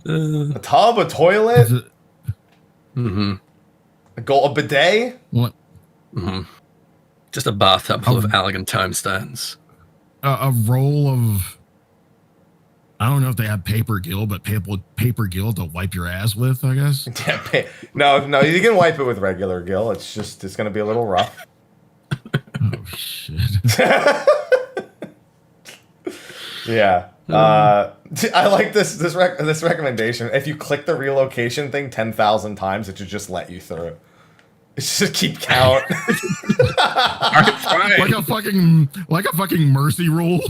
[SPEAKER 1] A tub, a toilet, a bidet.
[SPEAKER 2] What?
[SPEAKER 3] Just a bathtub full of elegant tombstones.
[SPEAKER 2] A roll of. I don't know if they have paper gill, but paper gill to wipe your ass with, I guess.
[SPEAKER 1] Yeah, no, you can wipe it with regular gill. It's going to be a little rough.
[SPEAKER 2] Oh shit.
[SPEAKER 1] Yeah. I like this recommendation. If you click the relocation thing 10,000 times, it should just let you through. It should keep count.
[SPEAKER 2] like a fucking mercy rule.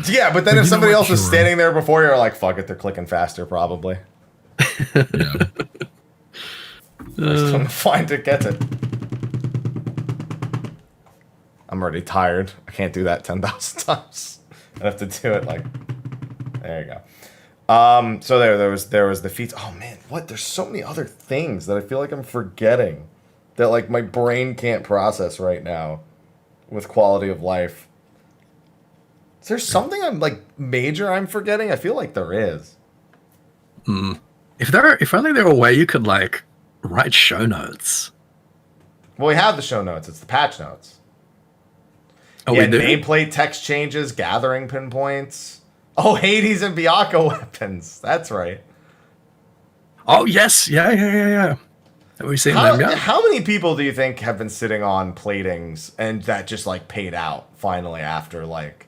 [SPEAKER 1] Yeah, but then if somebody else is standing there before you're like, fuck it, they're clicking faster probably.
[SPEAKER 2] Yeah.
[SPEAKER 1] Next time to find it, gets it. I'm already tired. I can't do that 10,000 times. I have to do it like. There you go. So there was the feats. Oh man, what? There's so many other things that I feel like I'm forgetting, that like my brain can't process right now, with quality of life. Is there something I'm forgetting? I feel like there is.
[SPEAKER 3] If only there were a way you could like write show notes.
[SPEAKER 1] Well, we have the show notes. It's the patch notes.
[SPEAKER 3] Oh,
[SPEAKER 1] yeah,
[SPEAKER 3] we do?
[SPEAKER 1] nameplate text changes, gathering pinpoints. Oh, Hades and Bianca weapons. That's right.
[SPEAKER 3] Oh yes, yeah. Have we seen them? Yeah.
[SPEAKER 1] How many people do you think have been sitting on platings and that just like paid out finally after like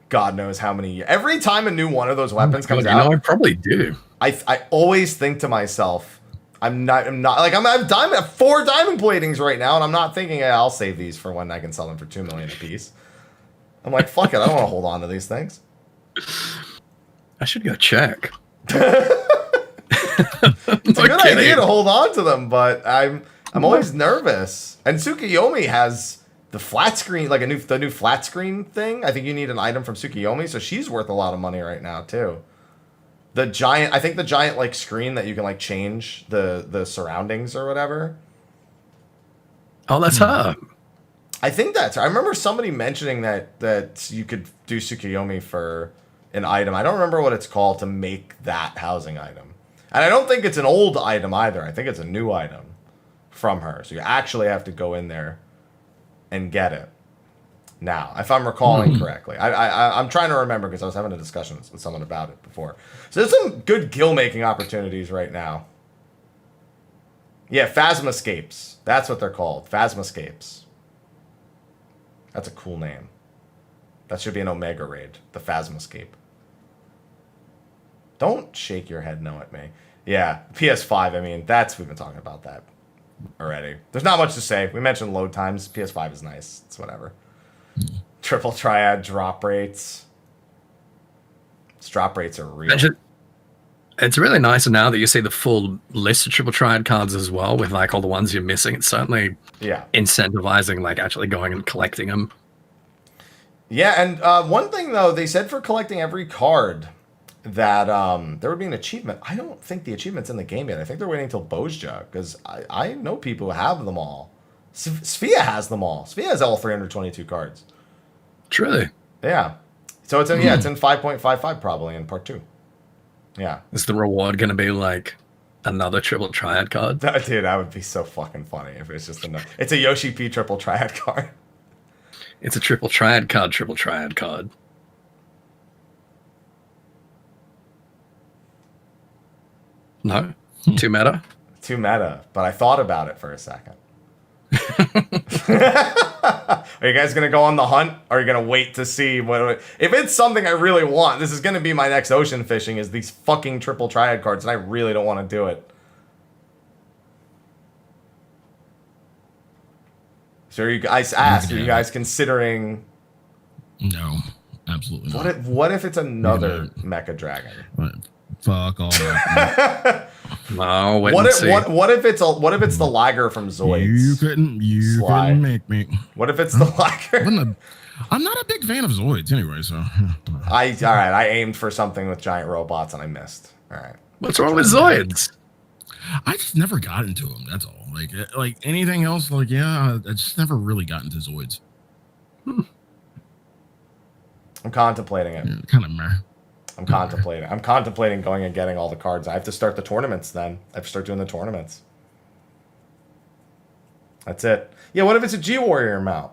[SPEAKER 1] God knows how many years? Every time a new one of those weapons comes out,
[SPEAKER 3] I probably do.
[SPEAKER 1] I always think to myself, I'm not like I have 4 diamond platings right now, and I'm not thinking, hey, I'll save these for when I can sell them for 2 million a piece. I'm like, fuck it, I don't want to hold on to these things.
[SPEAKER 3] I should go check.
[SPEAKER 1] It's a good idea to hold on to them, but I'm always nervous. And Tsukiyomi has the flat screen, like the new flat screen thing. I think you need an item from Tsukiyomi, so she's worth a lot of money right now too. I think the giant like screen that you can like change the surroundings or whatever.
[SPEAKER 3] Oh, that's her.
[SPEAKER 1] I think that's her. I remember somebody mentioning that you could do Tsukiyomi for an item. I don't remember what it's called to make that housing item. And I don't think it's an old item either. I think it's a new item from her. So you actually have to go in there and get it. Now, if I'm recalling correctly. I'm trying to remember because I was having a discussion with someone about it before. So there's some good gill making opportunities right now. Yeah, Phasmascapes. That's what they're called. Phasmascapes. That's a cool name. That should be an Omega raid. The Phasmascape. Don't shake your head no at me. Yeah, PS5, I mean, we've been talking about that already. There's not much to say. We mentioned load times. PS5 is nice. It's whatever. Triple triad drop rates. These drop rates are real.
[SPEAKER 3] It's really nice now that you see the full list of triple triad cards as well, with like all the ones you're missing. It's certainly incentivizing like actually going and collecting them. Yeah,
[SPEAKER 1] and one thing though, they said for collecting every card that there would be an achievement. I don't think the achievement's in the game yet. I think they're waiting until Bozja, because I know people who have them all. Sphia has them all. Sphia has all 322 cards.
[SPEAKER 3] Truly.
[SPEAKER 1] Yeah. So it's in it's in 5.55 probably in part 2. Yeah.
[SPEAKER 3] Is the reward going to be like another triple triad card?
[SPEAKER 1] Dude, that would be so fucking funny if it's just another. It's a Yoshi P triple triad card.
[SPEAKER 3] It's a triple triad card, triple triad card. No? Too meta?
[SPEAKER 1] Too meta, but I thought about it for a second. Are you guys going to go on the hunt? Or are you going to wait to see what... If it's something I really want, this is going to be my next ocean fishing, is these fucking triple triad cards, and I really don't want to do it. So are you guys considering?
[SPEAKER 2] No, absolutely not.
[SPEAKER 1] What if it's another mecha dragon?
[SPEAKER 2] Fuck all that.
[SPEAKER 3] No,
[SPEAKER 1] what if it's the Liger from Zoids?
[SPEAKER 2] You couldn't make me.
[SPEAKER 1] What if it's the Liger?
[SPEAKER 2] I'm not a big fan of Zoids anyway, so.
[SPEAKER 1] I aimed for something with giant robots and I missed. All right.
[SPEAKER 3] What's wrong with Zoids?
[SPEAKER 2] I just never got into them. That's all. Like anything else, I just never really got into Zoids.
[SPEAKER 1] I'm contemplating it.
[SPEAKER 2] Yeah, kind of meh.
[SPEAKER 1] I'm contemplating going and getting all the cards. I have to start the tournaments then. I have to start doing the tournaments. That's it. Yeah, what if it's a G-Warrior mount?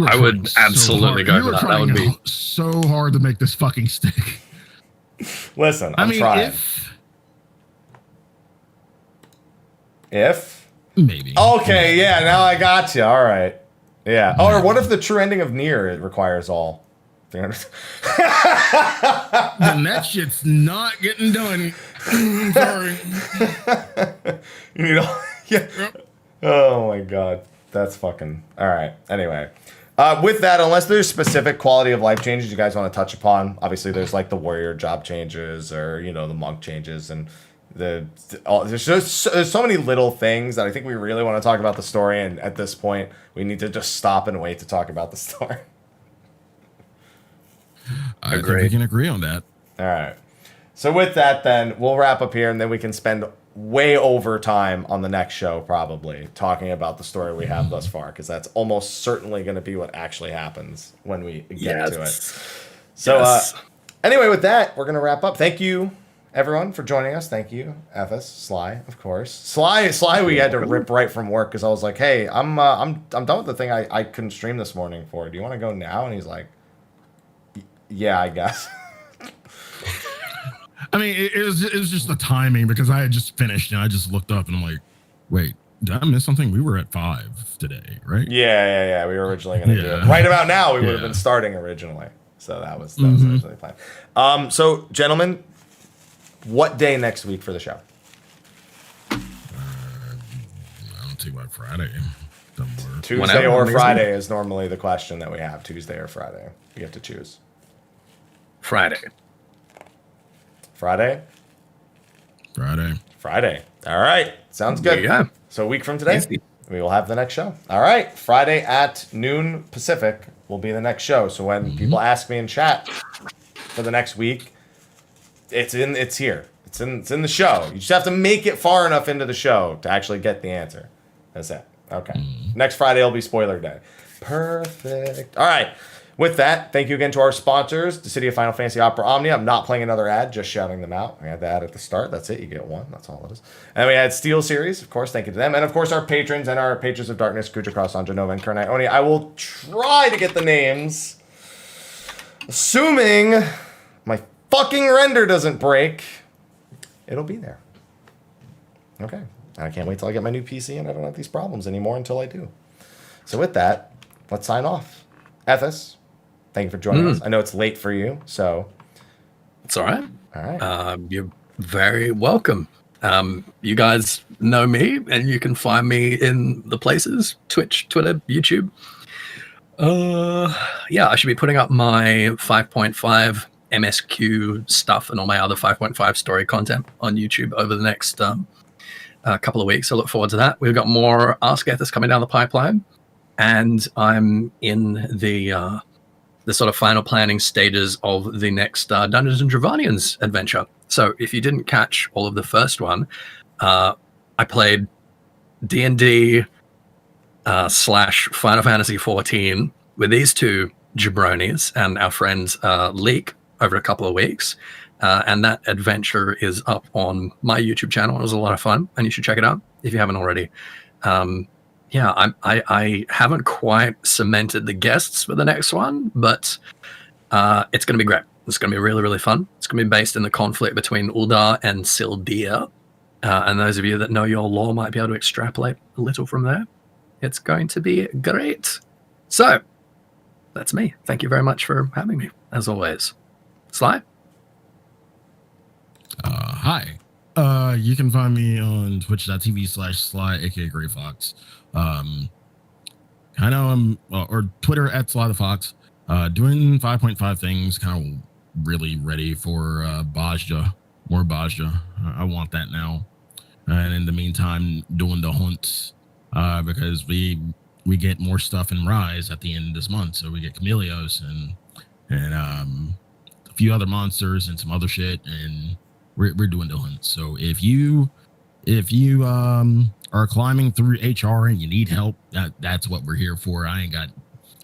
[SPEAKER 3] I would absolutely go for that. That would be
[SPEAKER 2] so hard to make this fucking stick.
[SPEAKER 1] Listen, I'm trying. If
[SPEAKER 2] maybe.
[SPEAKER 1] Okay, yeah, now I got you. All right. Yeah. Oh, or what if the true ending of Nier it requires all?
[SPEAKER 2] Then that shit's not getting done. Sorry.
[SPEAKER 1] Yeah. Yep. Oh my god. That's fucking all right. Anyway. With that, unless there's specific quality of life changes you guys want to touch upon, obviously there's like the warrior job changes or the monk changes and there's so many little things that I think we really want to talk about the story, and at this point we need to just stop and wait to talk about the story.
[SPEAKER 2] I think we can agree on that.
[SPEAKER 1] All right. So with that, then we'll wrap up here, and then we can spend way over time on the next show probably talking about the story we have thus far, because that's almost certainly going to be what actually happens when we get to it. So anyway, with that, we're going to wrap up. Thank you everyone for joining us. Thank you, Ethys, Sly, of course. Sly we had to rip right from work because I was like, hey, I'm done with the thing I couldn't stream this morning for. Do you want to go now? And he's like, yeah, I guess.
[SPEAKER 2] I mean, it was just the timing because I had just finished and I just looked up and I'm like, wait, did I miss something? We were at 5 today, right?
[SPEAKER 1] Yeah. We were originally going to do it. Right about now, we would have been starting originally. So that was originally planned. So, gentlemen, what day next week for the show?
[SPEAKER 2] I don't think by Friday.
[SPEAKER 1] Tuesday or Friday is normally the question that we have. Tuesday or Friday. You have to choose.
[SPEAKER 3] Friday.
[SPEAKER 1] All right. Sounds good.
[SPEAKER 3] Yeah.
[SPEAKER 1] So a week from today, we will have the next show. All right. Friday at noon Pacific will be the next show. So when people ask me in chat for the next week, it's here. It's in the show. You just have to make it far enough into the show to actually get the answer. That's it. Okay. Next Friday will be spoiler day. Perfect. All right. With that, thank you again to our sponsors, the City of Final Fantasy Opera Omnia. I'm not playing another ad, just shouting them out. I had the ad at the start. That's it. You get one. That's all it is. And we had Steel Series, of course. Thank you to them. And, of course, our patrons and our patrons of darkness, Khuja, Janova, and Kurenai Oni. I will try to get the names, assuming my fucking render doesn't break. It'll be there. Okay. I can't wait till I get my new PC and I don't have these problems anymore until I do. So with that, let's sign off. Ethys. Thank you for joining us. I know it's late for you, so
[SPEAKER 3] it's all right.
[SPEAKER 1] All right.
[SPEAKER 3] You're very welcome. You guys know me, and you can find me in the places: Twitch, Twitter, YouTube. I should be putting up my 5.5 MSQ stuff and all my other 5.5 story content on YouTube over the next couple of weeks. I look forward to that. We've got more Ask Ethys coming down the pipeline, and I'm in the sort of final planning stages of the next Dungeons and Dragons adventure. So if you didn't catch all of the first one, I played D&D / Final Fantasy 14 with these two jabronis and our friend Leek over a couple of weeks. And that adventure is up on my YouTube channel. It was a lot of fun, and you should check it out if you haven't already. I haven't quite cemented the guests for the next one, but it's going to be great. It's going to be really, really fun. It's going to be based in the conflict between Uldar and Sildir. And those of you that know your lore might be able to extrapolate a little from there. It's going to be great. So, that's me. Thank you very much for having me, as always. Sly?
[SPEAKER 2] Hi. You can find me on twitch.tv/Sly, aka Gray Fox. I know or Twitter @SlyTheFox. Doing 5.5 things, kind of really ready for Bajja, more Bajja. I want that now. And in the meantime, doing the hunts because we get more stuff in Rise at the end of this month. So we get Chameleos and a few other monsters and some other shit, and we're doing the hunts. So if you are climbing through HR and you need help, that's what we're here for. I ain't got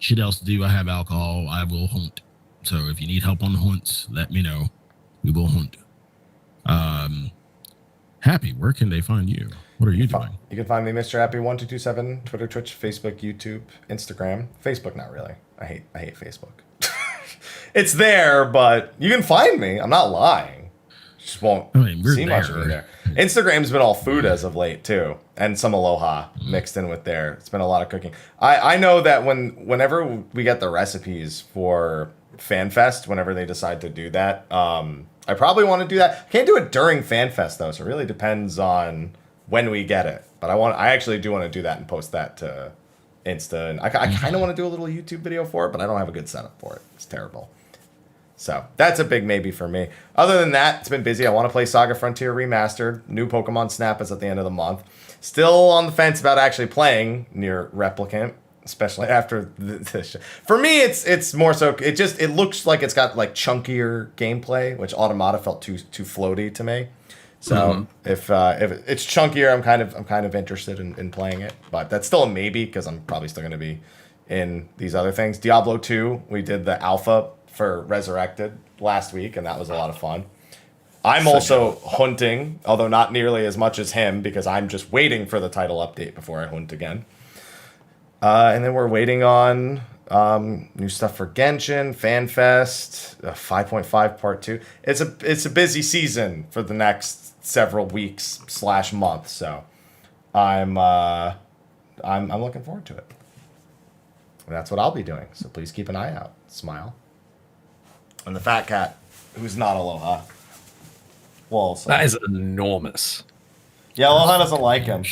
[SPEAKER 2] shit else to do. I have alcohol. I will hunt. So if you need help on the hunts, let me know. We will hunt. Happy, where can they find you? What are you doing?
[SPEAKER 1] You can find me, Mr. Happy1227, Twitter, Twitch, Facebook, YouTube, Instagram. Facebook, not really. I hate Facebook. It's there, but you can find me. I'm not lying. Just won't see much of me there. Instagram's been all food as of late too, and some Aloha mixed in with there. It's been a lot of cooking. I know that whenever we get the recipes for FanFest, whenever they decide to do that, I probably want to do that. I can't do it during FanFest though, so it really depends on when we get it. But I actually do want to do that and post that to Insta, and I kind of want to do a little YouTube video for it, but I don't have a good setup for it. It's terrible. So that's a big maybe for me. Other than that, it's been busy. I want to play Saga Frontier Remastered. New Pokemon Snap is at the end of the month. Still on the fence about actually playing Nier Replicant, especially after this. For me, it's more so. It looks like it's got like chunkier gameplay, which Automata felt too floaty to me. So if it's chunkier, I'm kind of interested in playing it. But that's still a maybe because I'm probably still going to be in these other things. Diablo 2, we did the alpha for Resurrected last week, and that was a lot of fun. I'm also hunting, although not nearly as much as him, because I'm just waiting for the title update before I hunt again. And then we're waiting on new stuff for Genshin, FanFest, 5.5 Part 2. It's a busy season for the next several weeks / month, so I'm looking forward to it. And that's what I'll be doing, so please keep an eye out. Smile. And the fat cat, who's not Aloha. Well,
[SPEAKER 3] that is enormous.
[SPEAKER 1] Yeah, Aloha doesn't like him.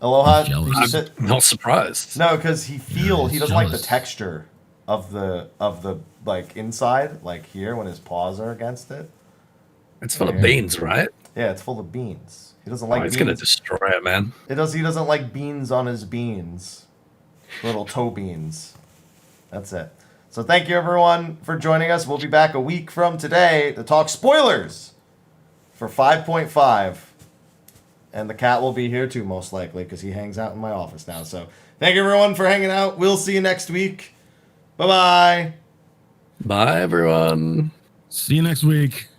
[SPEAKER 1] Aloha,
[SPEAKER 3] I'm not surprised.
[SPEAKER 1] No, because he doesn't like the texture of the like inside, like here when his paws are against it.
[SPEAKER 3] It's full of beans, right?
[SPEAKER 1] Yeah, it's full of beans. He doesn't like beans.
[SPEAKER 3] He's gonna destroy it, man.
[SPEAKER 1] He doesn't like beans on his beans. Little toe beans. That's it. So thank you everyone for joining us. We'll be back a week from today to talk spoilers for 5.5. And the cat will be here too, most likely, because he hangs out in my office now. So thank you everyone for hanging out. We'll see you next week. Bye-bye.
[SPEAKER 3] Bye, everyone.
[SPEAKER 2] See you next week.